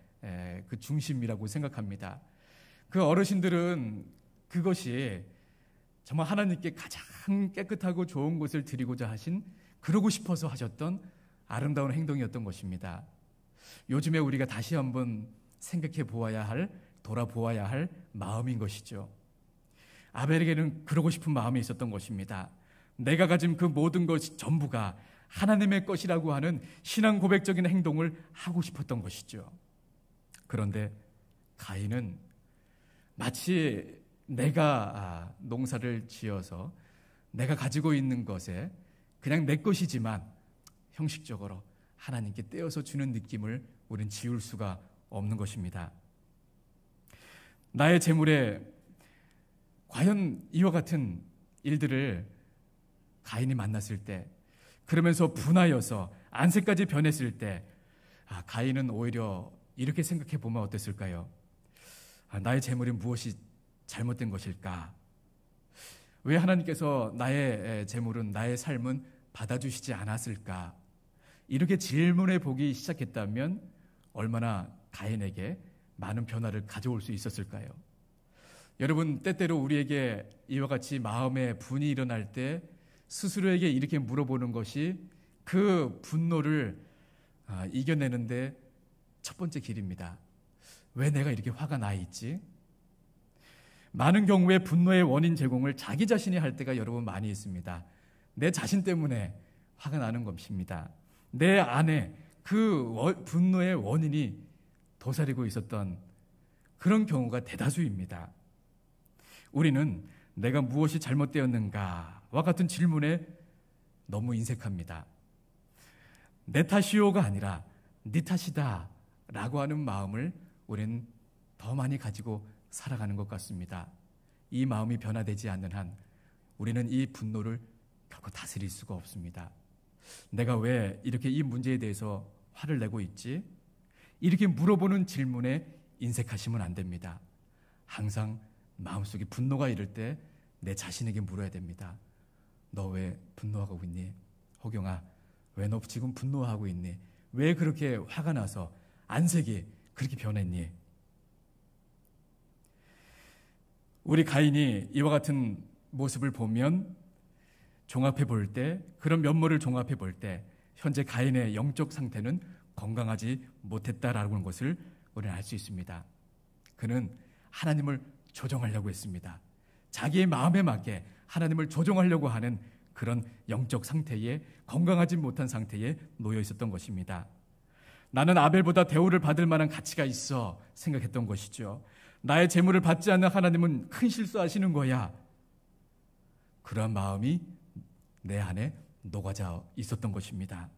그 중심이라고 생각합니다. 그 어르신들은 그것이 정말 하나님께 가장 깨끗하고 좋은 것을 드리고자 하신, 그러고 싶어서 하셨던 아름다운 행동이었던 것입니다. 요즘에 우리가 다시 한번 생각해 보아야 할, 돌아보아야 할 마음인 것이죠. 아벨에게는 그러고 싶은 마음이 있었던 것입니다. 내가 가진 그 모든 것이 전부가 하나님의 것이라고 하는 신앙 고백적인 행동을 하고 싶었던 것이죠. 그런데 가인은 마치 내가 농사를 지어서 내가 가지고 있는 것에 그냥 내 것이지만 형식적으로 하나님께 떼어서 주는 느낌을 우린 지울 수가 없는 것입니다. 나의 재물에 과연 이와 같은 일들을 가인이 만났을 때, 그러면서 분하여서 안색까지 변했을 때, 가인은 오히려 이렇게 생각해 보면 어땠을까요? 나의 재물이 무엇이 잘못된 것일까? 왜 하나님께서 나의 재물은, 나의 삶은 받아주시지 않았을까? 이렇게 질문해 보기 시작했다면 얼마나 가인에게 많은 변화를 가져올 수 있었을까요? 여러분, 때때로 우리에게 이와 같이 마음에 분이 일어날 때 스스로에게 이렇게 물어보는 것이 그 분노를 이겨내는데 첫 번째 길입니다. 왜 내가 이렇게 화가 나 있지? 많은 경우에 분노의 원인 제공을 자기 자신이 할 때가 여러분 많이 있습니다. 내 자신 때문에 화가 나는 것입니다. 내 안에 그 분노의 원인이 도사리고 있었던 그런 경우가 대다수입니다. 우리는 내가 무엇이 잘못되었는가와 같은 질문에 너무 인색합니다. 내 탓이요가 아니라 네 탓이다 라고 하는 마음을 우리는 더 많이 가지고 살아가는 것 같습니다. 이 마음이 변화되지 않는 한 우리는 이 분노를 결코 다스릴 수가 없습니다. 내가 왜 이렇게 이 문제에 대해서 화를 내고 있지? 이렇게 물어보는 질문에 인색하시면 안 됩니다. 항상 마음속에 분노가 이럴 때 내 자신에게 물어야 됩니다. 너 왜 분노하고 있니? 호경아, 왜 너 지금 분노하고 있니? 왜 그렇게 화가 나서 안색이 그렇게 변했니? 우리 가인이 이와 같은 모습을 보면 종합해 볼 때, 그런 면모를 종합해 볼 때 현재 가인의 영적 상태는 건강하지 못했다라는 것을 우리는 알 수 있습니다. 그는 하나님을 조종하려고 했습니다. 자기의 마음에 맞게 하나님을 조종하려고 하는 그런 영적 상태에, 건강하지 못한 상태에 놓여 있었던 것입니다. 나는 아벨보다 대우를 받을 만한 가치가 있어 생각했던 것이죠. 나의 재물을 받지 않는 하나님은 큰 실수하시는 거야. 그러한 마음이 내 안에 녹아져 있었던 것입니다.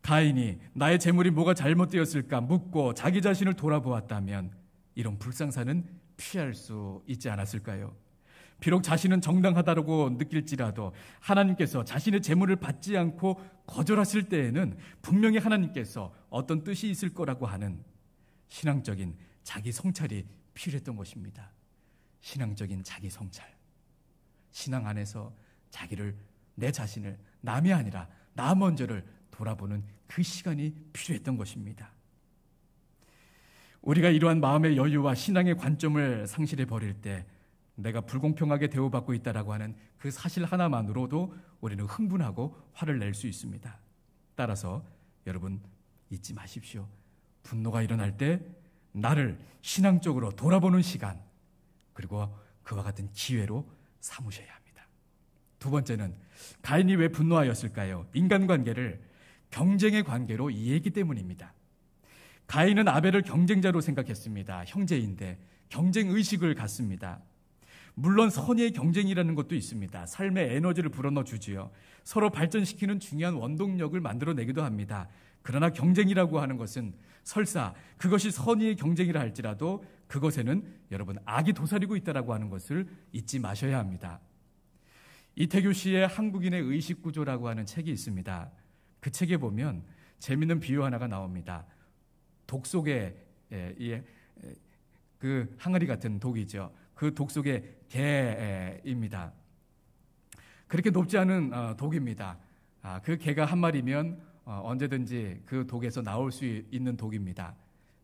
가인이 나의 재물이 뭐가 잘못되었을까 묻고 자기 자신을 돌아보았다면 이런 불상사는 피할 수 있지 않았을까요? 비록 자신은 정당하다고 느낄지라도 하나님께서 자신의 재물을 받지 않고 거절하실 때에는 분명히 하나님께서 어떤 뜻이 있을 거라고 하는 신앙적인 자기 성찰이 필요했던 것입니다. 신앙적인 자기 성찰. 신앙 안에서 자기를, 내 자신을, 남이 아니라 나 먼저를 돌아보는 그 시간이 필요했던 것입니다. 우리가 이러한 마음의 여유와 신앙의 관점을 상실해 버릴 때 내가 불공평하게 대우받고 있다라고 하는 그 사실 하나만으로도 우리는 흥분하고 화를 낼 수 있습니다. 따라서 여러분 잊지 마십시오. 분노가 일어날 때 나를 신앙적으로 돌아보는 시간, 그리고 그와 같은 기회로 삼으셔야 합니다. 두 번째는 가인이 왜 분노하였을까요? 인간관계를 경쟁의 관계로 이해했기 때문입니다. 가인은 아벨을 경쟁자로 생각했습니다. 형제인데 경쟁의식을 갖습니다. 물론 선의의 경쟁이라는 것도 있습니다. 삶의 에너지를 불어넣어 주지요. 서로 발전시키는 중요한 원동력을 만들어내기도 합니다. 그러나 경쟁이라고 하는 것은 설사 그것이 선의의 경쟁이라 할지라도 그것에는 여러분 악이 도사리고 있다라고 하는 것을 잊지 마셔야 합니다. 이태규 씨의 한국인의 의식구조라고 하는 책이 있습니다. 그 책에 보면 재미있는 비유 하나가 나옵니다. 독 속에 그 항아리 같은 독이죠. 그 독 속에 개입니다. 그렇게 높지 않은 독입니다. 그 개가 한 마리면 언제든지 그 독에서 나올 수 있는 독입니다.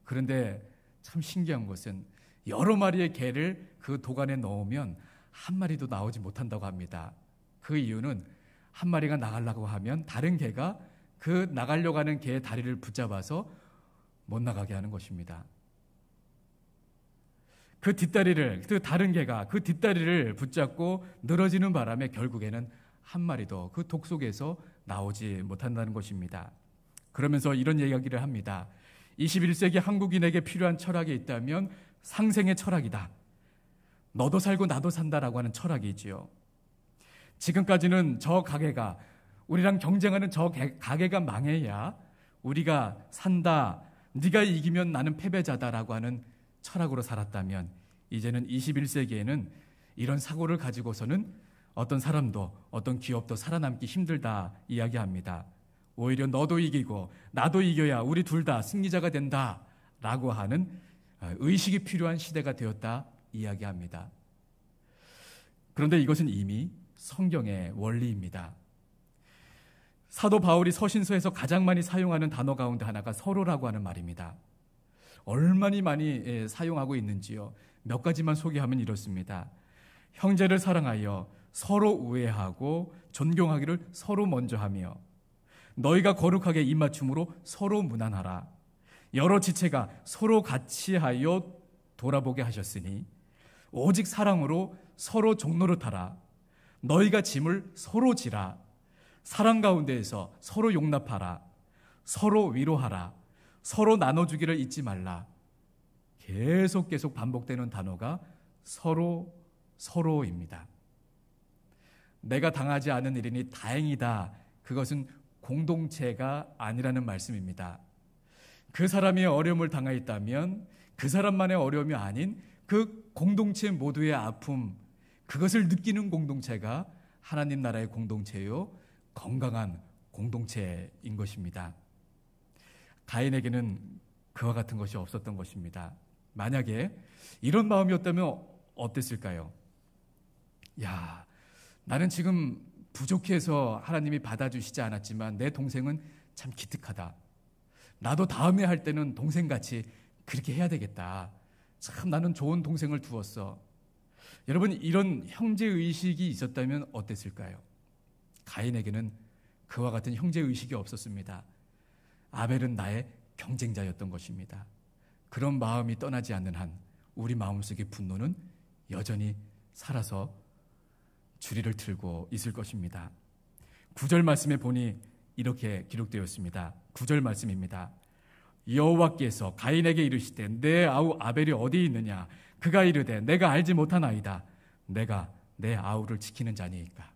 그런데 참 신기한 것은 여러 마리의 개를 그 독 안에 넣으면 한 마리도 나오지 못한다고 합니다. 그 이유는 한 마리가 나가려고 하면 다른 개가 그 나가려고 하는 개의 다리를 붙잡아서 못 나가게 하는 것입니다. 그 뒷다리를, 그 다른 개가 그 뒷다리를 붙잡고 늘어지는 바람에 결국에는 한 마리도 그 독 속에서 나오지 못한다는 것입니다. 그러면서 이런 이야기를 합니다. 21세기 한국인에게 필요한 철학이 있다면 상생의 철학이다. 너도 살고 나도 산다라고 하는 철학이지요. 지금까지는 저 가게가, 우리랑 경쟁하는 저 가게가 망해야 우리가 산다, 네가 이기면 나는 패배자다라고 하는 철학으로 살았다면 이제는 21세기에는 이런 사고를 가지고서는 어떤 사람도 어떤 기업도 살아남기 힘들다 이야기합니다. 오히려 너도 이기고 나도 이겨야 우리 둘 다 승리자가 된다라고 하는 의식이 필요한 시대가 되었다 이야기합니다. 그런데 이것은 이미 성경의 원리입니다. 사도 바울이 서신서에서 가장 많이 사용하는 단어 가운데 하나가 서로라고 하는 말입니다. 얼마나 많이 사용하고 있는지요. 몇 가지만 소개하면 이렇습니다. 형제를 사랑하여 서로 우애하고 존경하기를 서로 먼저 하며 너희가 거룩하게 입맞춤으로 서로 무난하라. 여러 지체가 서로 같이 하여 돌아보게 하셨으니 오직 사랑으로 서로 종노릇하라. 너희가 짐을 서로 지라. 사랑 가운데에서 서로 용납하라. 서로 위로하라. 서로 나눠주기를 잊지 말라. 계속 반복되는 단어가 서로입니다. 내가 당하지 않은 일이니 다행이다. 그것은 공동체가 아니라는 말씀입니다. 그 사람이 어려움을 당하였다면 그 사람만의 어려움이 아닌 그 공동체 모두의 아픔, 그것을 느끼는 공동체가 하나님 나라의 공동체요, 건강한 공동체인 것입니다. 가인에게는 그와 같은 것이 없었던 것입니다. 만약에 이런 마음이었다면 어땠을까요? 야, 나는 지금 부족해서 하나님이 받아주시지 않았지만 내 동생은 참 기특하다. 나도 다음에 할 때는 동생같이 그렇게 해야 되겠다. 참 나는 좋은 동생을 두었어. 여러분, 이런 형제의식이 있었다면 어땠을까요? 가인에게는 그와 같은 형제의식이 없었습니다. 아벨은 나의 경쟁자였던 것입니다. 그런 마음이 떠나지 않는 한 우리 마음속의 분노는 여전히 살아서 주리를 틀고 있을 것입니다. 9절 말씀에 보니 이렇게 기록되었습니다. 9절 말씀입니다. 여호와께서 가인에게 이르시되 내 아우 아벨이 어디 있느냐? 그가 이르되 내가 알지 못하나이다. 내가 내 아우를 지키는 자니이까.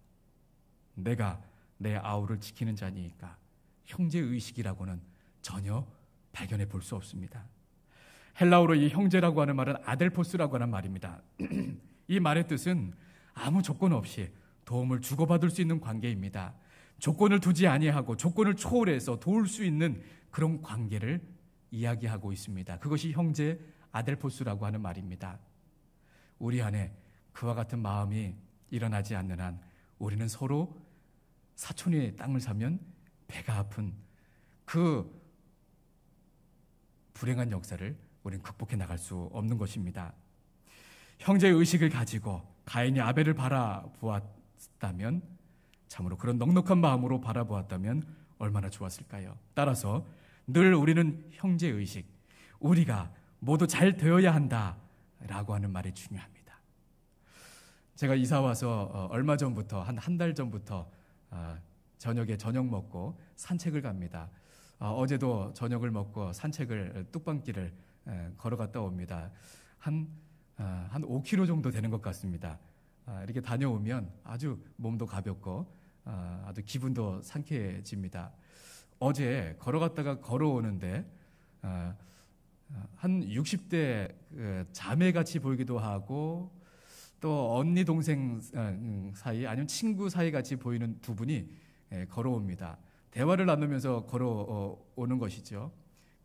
내가 내 아우를 지키는 자니이까. 형제의식이라고는 전혀 발견해 볼 수 없습니다. 헬라어로 이 형제라고 하는 말은 아델포스라고 하는 말입니다. 이 말의 뜻은 아무 조건 없이 도움을 주고받을 수 있는 관계입니다. 조건을 두지 아니하고 조건을 초월해서 도울 수 있는 그런 관계를 이야기하고 있습니다. 그것이 형제 아델포스라고 하는 말입니다. 우리 안에 그와 같은 마음이 일어나지 않는 한 우리는 서로 사촌의 땅을 사면 배가 아픈 그 불행한 역사를 우리는 극복해 나갈 수 없는 것입니다. 형제의 의식을 가지고 가인이 아벨을 바라보았다면, 참으로 그런 넉넉한 마음으로 바라보았다면 얼마나 좋았을까요? 따라서 늘 우리는 형제의 의식, 우리가 모두 잘 되어야 한다라고 하는 말이 중요합니다. 제가 이사 와서 얼마 전부터 한 달 전부터 저녁에 저녁 먹고 산책을 갑니다. 어제도 저녁을 먹고 산책을 뚝방길을 걸어갔다 옵니다. 한 5km 정도 되는 것 같습니다. 이렇게 다녀오면 아주 몸도 가볍고 아주 기분도 상쾌해집니다. 어제 걸어갔다가 걸어오는데 한 60대 자매같이 보이기도 하고 또 언니 동생 사이 아니면 친구 사이 같이 보이는 두 분이 걸어옵니다. 대화를 나누면서 걸어오는 것이죠.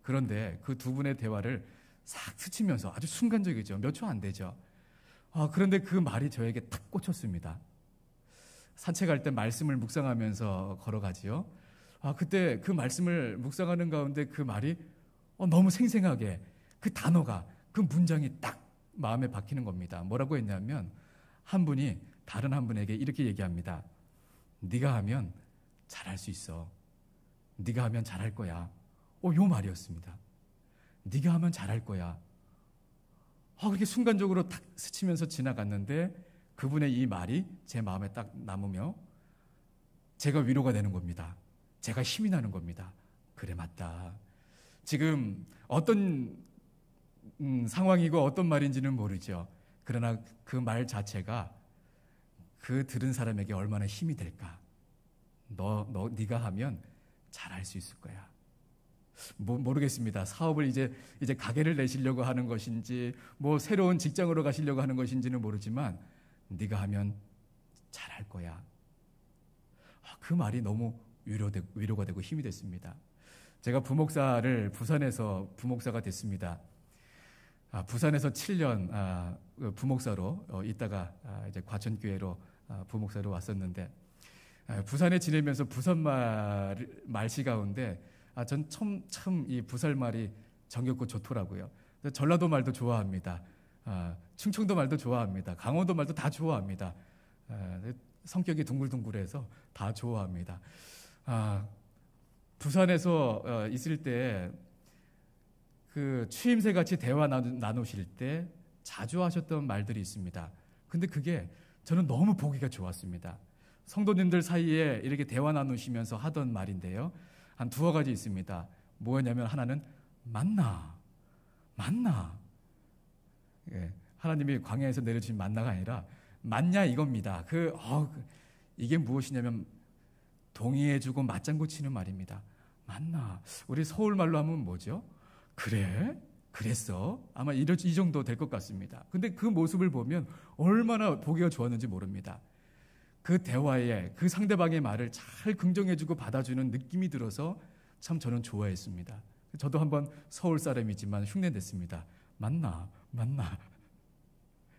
그런데 그 두 분의 대화를 싹 스치면서 아주 순간적이죠. 몇 초 안 되죠. 그런데 그 말이 저에게 탁 꽂혔습니다. 산책할 때 말씀을 묵상하면서 걸어가지요. 그때 그 말씀을 묵상하는 가운데 그 말이 너무 생생하게 그 단어가, 그 문장이 딱 마음에 박히는 겁니다. 뭐라고 했냐면 한 분이 다른 한 분에게 이렇게 얘기합니다. 네가 하면 잘할 수 있어. 네가 하면 잘할 거야. 요 말이었습니다. 네가 하면 잘할 거야. 그렇게 순간적으로 딱 스치면서 지나갔는데 그분의 이 말이 제 마음에 딱 남으며 제가 위로가 되는 겁니다. 제가 힘이 나는 겁니다. 그래, 맞다. 지금 어떤 상황이고 어떤 말인지는 모르죠. 그러나 그 말 자체가 그 들은 사람에게 얼마나 힘이 될까. 네가 하면 잘할 수 있을 거야. 모르겠습니다. 사업을 이제 가게를 내시려고 하는 것인지 새로운 직장으로 가시려고 하는 것인지는 모르지만 네가 하면 잘할 거야. 그 말이 너무 위로가 되고 힘이 됐습니다. 제가 부산에서 부목사가 됐습니다. 부산에서 7년 부목사로 있다가 이제 과천교회로 부목사로 왔었는데 부산에 지내면서 부산 말씨 가운데 전 참 이 부산 말이 정겹고 좋더라고요. 전라도 말도 좋아합니다. 충청도 말도 좋아합니다. 강원도 말도 다 좋아합니다. 성격이 둥글둥글해서 다 좋아합니다. 부산에서 있을 때 그 추임새 같이 대화 나누실 때 자주 하셨던 말들이 있습니다. 근데 그게 저는 너무 보기가 좋았습니다. 성도님들 사이에 이렇게 대화 나누시면서 하던 말인데요. 한 두어 가지 있습니다. 뭐였냐면 하나는 만나. 하나님이 광야에서 내려주신 만나가 아니라 맞냐 이겁니다. 이게 무엇이냐면 동의해주고 맞장구 치는 말입니다. 만나. 우리 서울말로 하면 뭐죠? 그래? 그랬어? 아마 이 정도 될 것 같습니다. 근데 그 모습을 보면 얼마나 보기가 좋았는지 모릅니다. 그 대화에 그 상대방의 말을 잘 긍정해주고 받아주는 느낌이 들어서 참 저는 좋아했습니다. 저도 한번 서울 사람이지만 흉내냈습니다. 만나.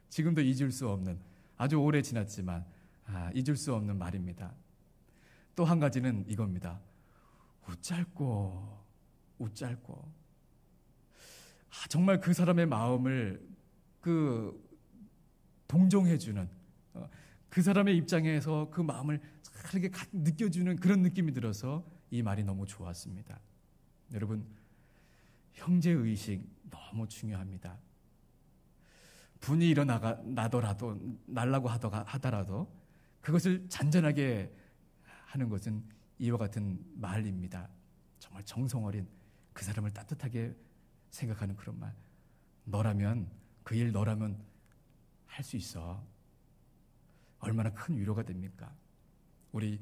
지금도 잊을 수 없는, 아주 오래 지났지만 잊을 수 없는 말입니다. 또 한 가지는 이겁니다. 웃잘꼬. 정말 그 사람의 마음을 동정해주는, 그 사람의 입장에서 그 마음을 잘 이렇게 느껴주는 그런 느낌이 들어서 이 말이 너무 좋았습니다. 여러분, 형제의식 너무 중요합니다. 분이 날라고 하더라도 그것을 잔잔하게 하는 것은 이와 같은 말입니다. 정말 정성 어린, 그 사람을 따뜻하게 생각하는 그런 말. 그 일 너라면 할 수 있어. 얼마나 큰 위로가 됩니까? 우리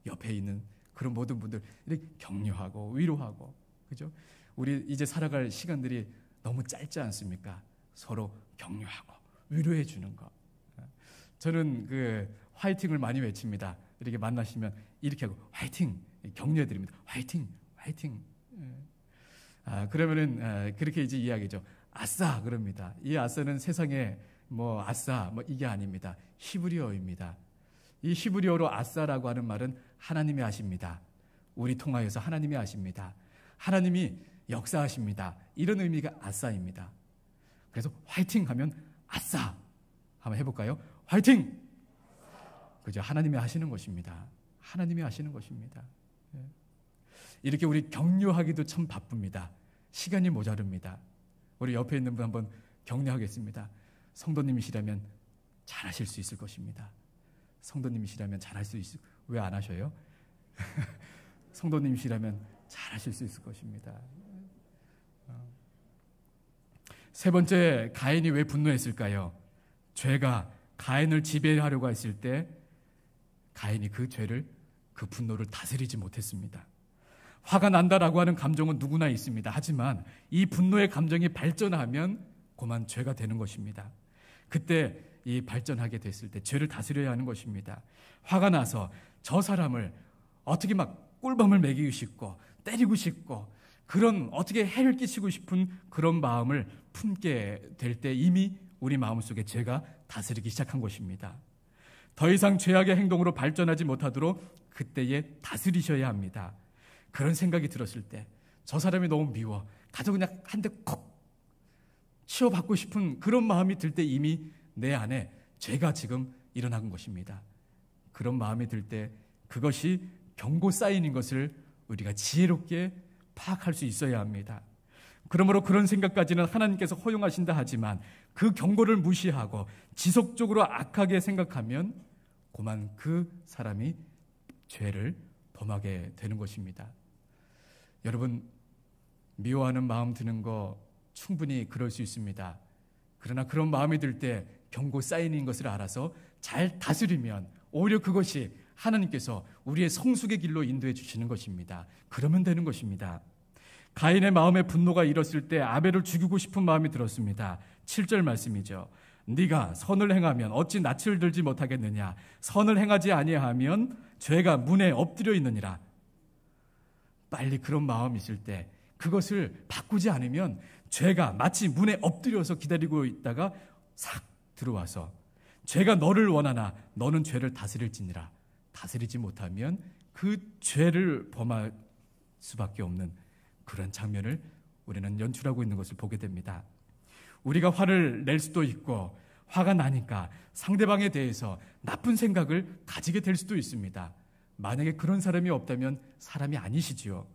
옆에 있는 그런 모든 분들 이렇게 격려하고 위로하고, 그죠? 우리 이제 살아갈 시간들이 너무 짧지 않습니까? 서로 격려하고 위로해 주는 거. 저는 화이팅을 많이 외칩니다. 이렇게 만나시면 이렇게 하고 화이팅, 격려해 드립니다. 화이팅. 그러면은 그렇게 이제 이야기죠. 아싸 그럽니다. 이 아싸는 세상에 아싸 이게 아닙니다. 히브리어입니다. 이 히브리어로 아싸라고 하는 말은 하나님이 아십니다. 우리 통하여서 하나님이 아십니다. 하나님이 역사하십니다. 이런 의미가 아싸입니다. 그래서 화이팅 하면 아싸. 한번 해볼까요? 화이팅! 그죠? 하나님이 하시는 것입니다. 하나님이 하시는 것입니다. 이렇게 우리 격려하기도 참 바쁩니다. 시간이 모자릅니다. 우리 옆에 있는 분 한번 격려하겠습니다. 성도님이시라면 잘하실 수 있을 것입니다. 성도님이시라면 잘할 수 있을, 왜 안 하셔요? 성도님이시라면 잘하실 수 있을 것입니다. 세 번째, 가인이 왜 분노했을까요? 죄가 가인을 지배하려고 했을 때 가인이 그 죄를, 그 분노를 다스리지 못했습니다. 화가 난다라고 하는 감정은 누구나 있습니다. 하지만 이 분노의 감정이 발전하면 그만 죄가 되는 것입니다. 그때 이 발전하게 됐을 때 죄를 다스려야 하는 것입니다. 화가 나서 저 사람을 어떻게 막 꿀밤을 먹이고 싶고 때리고 싶고 그런 어떻게 해를 끼치고 싶은 그런 마음을 품게 될 때 이미 우리 마음속에 죄가 다스리기 시작한 것입니다. 더 이상 죄악의 행동으로 발전하지 못하도록 그때에 다스리셔야 합니다. 그런 생각이 들었을 때 저 사람이 너무 미워, 가서 그냥 한 대 콕 치워받고 싶은 그런 마음이 들 때 이미 내 안에 죄가 지금 일어난 것입니다. 그런 마음이 들 때 그것이 경고 사인인 것을 우리가 지혜롭게 파악할 수 있어야 합니다. 그러므로 그런 생각까지는 하나님께서 허용하신다 하지만 그 경고를 무시하고 지속적으로 악하게 생각하면 그만 그 사람이 죄를 범하게 되는 것입니다. 여러분, 미워하는 마음 드는 거 충분히 그럴 수 있습니다. 그러나 그런 마음이 들 때 경고 사인인 것을 알아서 잘 다스리면 오히려 그것이 하나님께서 우리의 성숙의 길로 인도해 주시는 것입니다. 그러면 되는 것입니다. 가인의 마음에 분노가 일었을 때 아벨을 죽이고 싶은 마음이 들었습니다. 7절 말씀이죠. 네가 선을 행하면 어찌 낯을 들지 못하겠느냐. 선을 행하지 아니하면 죄가 문에 엎드려 있느니라. 빨리 그런 마음이 있을 때 그것을 바꾸지 않으면 죄가 마치 문에 엎드려서 기다리고 있다가 싹 들어와서 죄가 너를 원하나 너는 죄를 다스릴지니라. 다스리지 못하면 그 죄를 범할 수밖에 없는 그런 장면을 우리는 연출하고 있는 것을 보게 됩니다. 우리가 화를 낼 수도 있고 화가 나니까 상대방에 대해서 나쁜 생각을 가지게 될 수도 있습니다. 만약에 그런 사람이 없다면 사람이 아니시지요.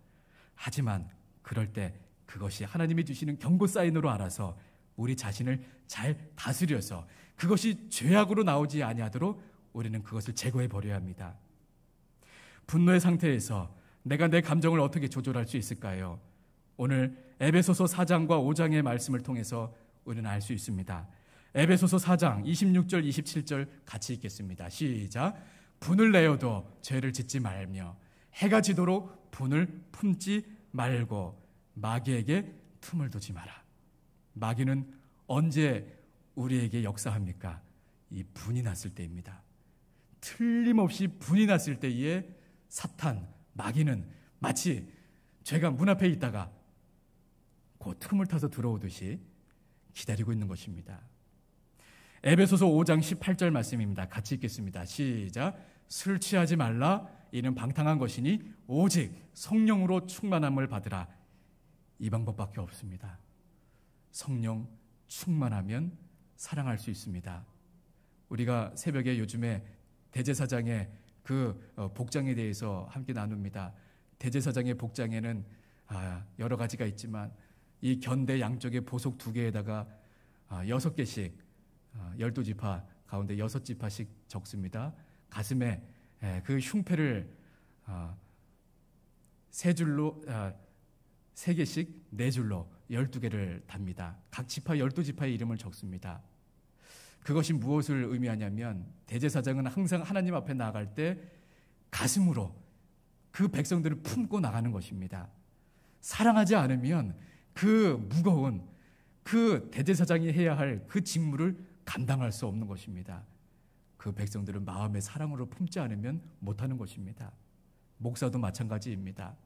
하지만 그럴 때 그것이 하나님이 주시는 경고 사인으로 알아서 우리 자신을 잘 다스려서 그것이 죄악으로 나오지 아니하도록 우리는 그것을 제거해 버려야 합니다. 분노의 상태에서 내가 내 감정을 어떻게 조절할 수 있을까요? 오늘 에베소서 4장과 5장의 말씀을 통해서 우리는 알 수 있습니다. 에베소서 4장 26절 27절 같이 읽겠습니다. 시작. 분을 내어도 죄를 짓지 말며 해가 지도록 분을 품지 말고 마귀에게 틈을 두지 마라. 마귀는 언제 우리에게 역사합니까? 이 분이 났을 때입니다. 틀림없이 분이 났을 때에 사탄, 마귀는 마치 죄가 문 앞에 있다가 그 틈을 타서 들어오듯이 기다리고 있는 것입니다. 에베소서 5장 18절 말씀입니다. 같이 읽겠습니다. 시작. 술 취하지 말라. 이는 방탕한 것이니 오직 성령으로 충만함을 받으라. 이 방법밖에 없습니다. 성령 충만하면 사랑할 수 있습니다. 우리가 새벽에 요즘에 대제사장의 그 복장에 대해서 함께 나눕니다. 대제사장의 복장에는 여러 가지가 있지만 이 견대 양쪽에 보석 2개에다가 6개씩 12지파 가운데 6지파씩 적습니다. 가슴에 그 흉패를 3줄로 3개씩 4줄로 12개를 답니다. 각 지파 12지파의 이름을 적습니다. 그것이 무엇을 의미하냐면 대제사장은 항상 하나님 앞에 나아갈 때 가슴으로 그 백성들을 품고 나가는 것입니다. 사랑하지 않으면 그 무거운 그 대제사장이 해야 할 그 직무를 감당할 수 없는 것입니다. 그 백성들은 마음의 사랑으로 품지 않으면 못하는 것입니다. 목사도 마찬가지입니다.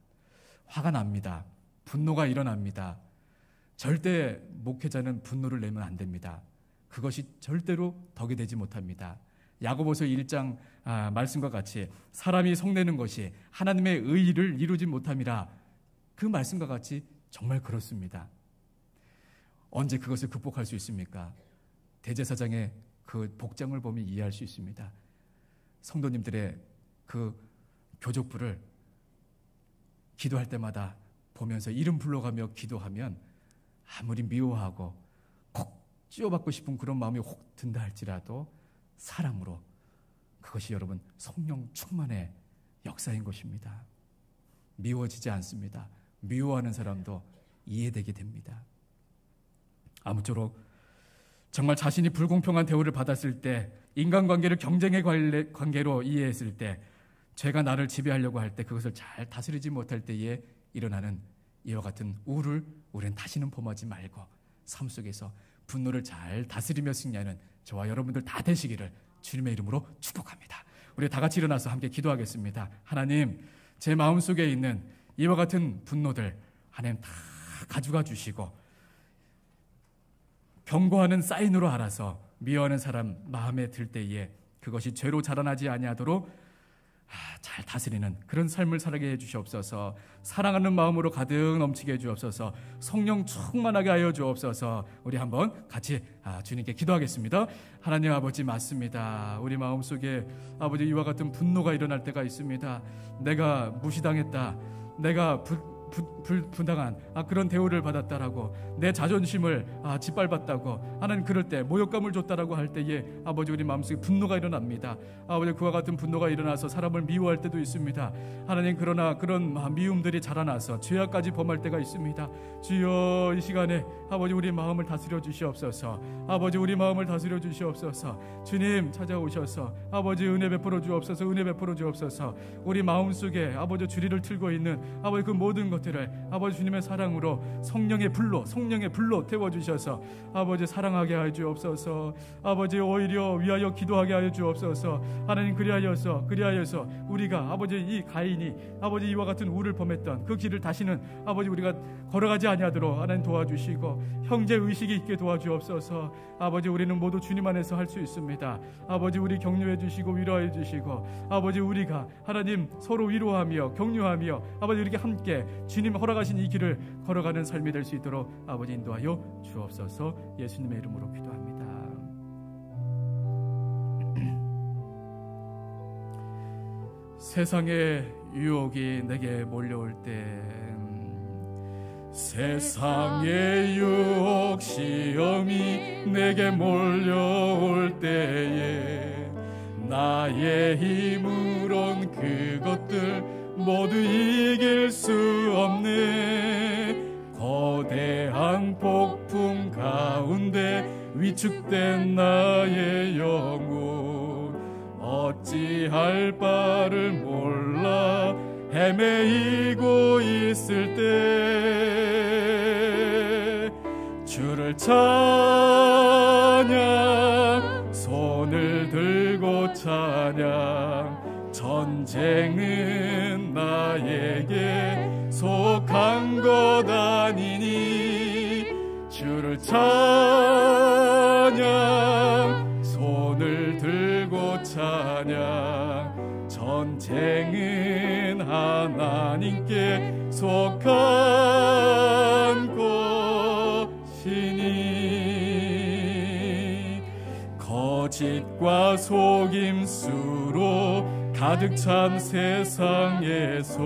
화가 납니다. 분노가 일어납니다. 절대 목회자는 분노를 내면 안 됩니다. 그것이 절대로 덕이 되지 못합니다. 야고보서 1장 말씀과 같이 사람이 성내는 것이 하나님의 의의를 이루지 못함이라 그 말씀과 같이 정말 그렇습니다. 언제 그것을 극복할 수 있습니까? 대제사장의 그 복장을 보면 이해할 수 있습니다. 성도님들의 그 교족부를 기도할 때마다 보면서 이름 불러가며 기도하면 아무리 미워하고 콕 쥐어받고 싶은 그런 마음이 혹 든다 할지라도 사랑으로, 그것이 여러분 성령 충만의 역사인 것입니다. 미워지지 않습니다. 미워하는 사람도 이해되게 됩니다. 아무쪼록 정말 자신이 불공평한 대우를 받았을 때, 인간관계를 경쟁의 관계로 이해했을 때, 죄가 나를 지배하려고 할 때, 그것을 잘 다스리지 못할 때에 일어나는 이와 같은 우를 우리는 다시는 범하지 말고 삶 속에서 분노를 잘 다스리며 승리하는 저와 여러분들 다 되시기를 주님의 이름으로 축복합니다. 우리 다 같이 일어나서 함께 기도하겠습니다. 하나님, 제 마음속에 있는 이와 같은 분노들 하나님 다 가져가 주시고, 경고하는 사인으로 알아서 미워하는 사람 마음에 들 때에 그것이 죄로 자라나지 아니하도록 잘 다스리는 그런 삶을 살게 해주시옵소서. 사랑하는 마음으로 가득 넘치게 해주옵소서. 성령 충만하게 하여 주옵소서. 우리 한번 같이 주님께 기도하겠습니다. 하나님 아버지, 맞습니다. 우리 마음속에 아버지 이와 같은 분노가 일어날 때가 있습니다. 내가 무시당했다, 내가 부당한 그런 대우를 받았다라고, 내 자존심을 짓밟았다고 하는, 그럴 때 모욕감을 줬다라고 할 때에 아버지 우리 마음속에 분노가 일어납니다. 아버지, 그와 같은 분노가 일어나서 사람을 미워할 때도 있습니다. 하나님, 그러나 그런 미움들이 자라나서 죄악까지 범할 때가 있습니다. 주여, 이 시간에 아버지 우리 마음을 다스려 주시옵소서. 아버지 우리 마음을 다스려 주시옵소서. 주님 찾아오셔서 아버지 은혜 베풀어 주옵소서. 은혜 베풀어 주옵소서. 우리 마음속에 아버지 주리를 틀고 있는 아버지 그 모든 것들을 아버지 주님의 사랑으로 성령의 불로 태워주셔서 아버지 사랑하게 하여 주옵소서. 아버지 오히려 위하여 기도하게 하여 주옵소서. 하나님, 그리하여서 우리가 아버지 이 가인이 아버지 이와 같은 우를 범했던 그 길을 다시는 아버지 우리가 걸어가지 아니하도록 하나님 도와주시고, 형제 의식이 있게 도와주옵소서. 아버지, 우리는 모두 주님 안에서 할 수 있습니다. 아버지, 우리 격려해 주시고 위로해 주시고, 아버지 우리가 하나님 서로 위로하며 격려하며 아버지 이렇게 함께 주님 허락하신 이 길을 걸어가는 삶이 될 수 있도록 아버지 인도하여 주옵소서. 예수님의 이름으로 기도합니다. 세상의 유혹이 내게 몰려올 때, 세상의 유혹 시험이 내게 몰려올 때에 나의 힘으론 그것들 모두 이길 수 없네. 거대한 폭풍 가운데 위축된 나의 영혼, 어찌할 바를 몰라 헤매이고 있을 때, 주를 찬양, 손을 들고 찬양, 전쟁은 나에게 속한 것 아니니. 주를 찬양, 손을 들고 찬양, 전쟁은 하나님께 속한 것이니. 거짓과 속임수로 가득 찬 세상에서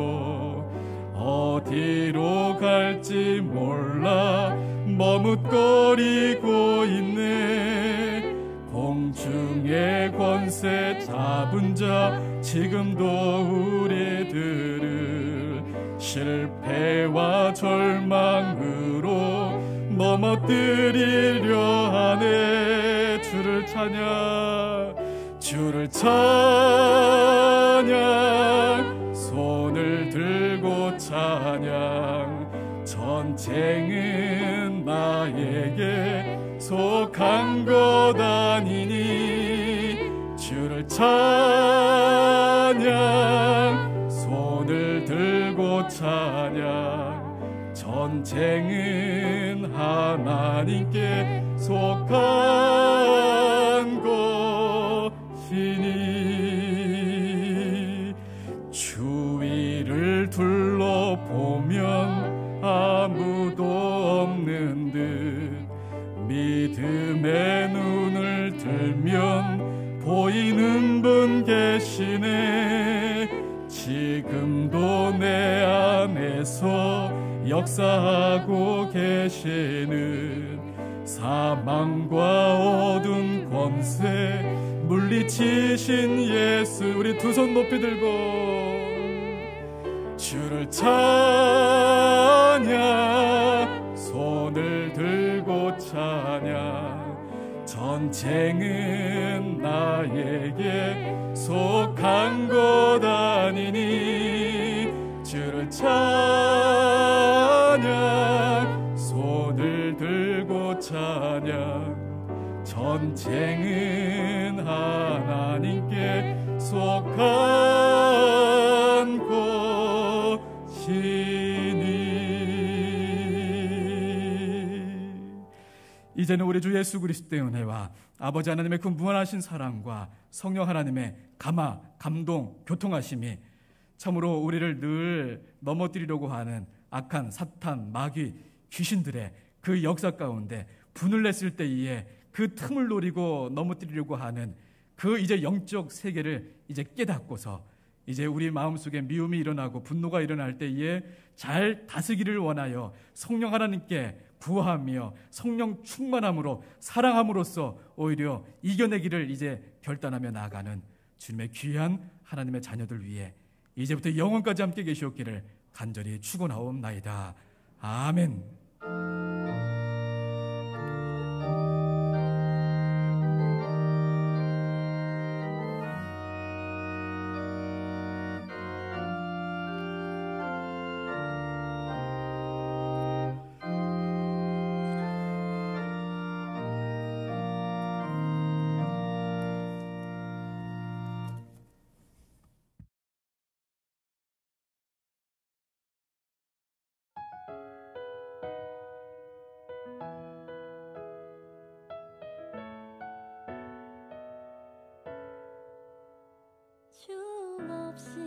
어디로 갈지 몰라 머뭇거리고 있네. 공중의 권세 잡은 자 지금도 우리들을 실패와 절망으로 넘어뜨리려 하네. 주를 찬양, 주를 찬양, 손을 들고 찬양, 전쟁은 나에게 속한 것 아니니. 주를 찬양, 손을 들고 찬양, 전쟁은 하나님께 속한 것이니. 주위를 둘러보면 아무 믿음의 눈을 들면 보이는 분 계시네. 지금도 내 안에서 역사하고 계시는 사망과 어두운 권세 물리치신 예수. 우리 두 손 높이 들고 주를 찬양, 손을 들고 찬양. 전쟁은 나에게 속한 것 아니니 주를 찬양, 손을 들고 찬양. 전쟁은 하나님께 속한 것이니. 이제는 우리 주 예수 그리스도의 은혜와 아버지 하나님의 그 무한하신 사랑과 성령 하나님의 감화, 감동, 교통하심이 참으로 우리를 늘 넘어뜨리려고 하는 악한 사탄, 마귀, 귀신들의 그 역사 가운데 분을 냈을 때에 그 틈을 노리고 넘어뜨리려고 하는 그 이제 영적 세계를 이제 깨닫고서 이제 우리 마음속에 미움이 일어나고 분노가 일어날 때에 잘 다스기를 원하여 성령 하나님께 구하며 성령 충만함으로 사랑함으로써 오히려 이겨내기를 이제 결단하며 나아가는 주님의 귀한 하나님의 자녀들 위해 이제부터 영원까지 함께 계시옵기를 간절히 축원하옵나이다. 아멘. 주 없이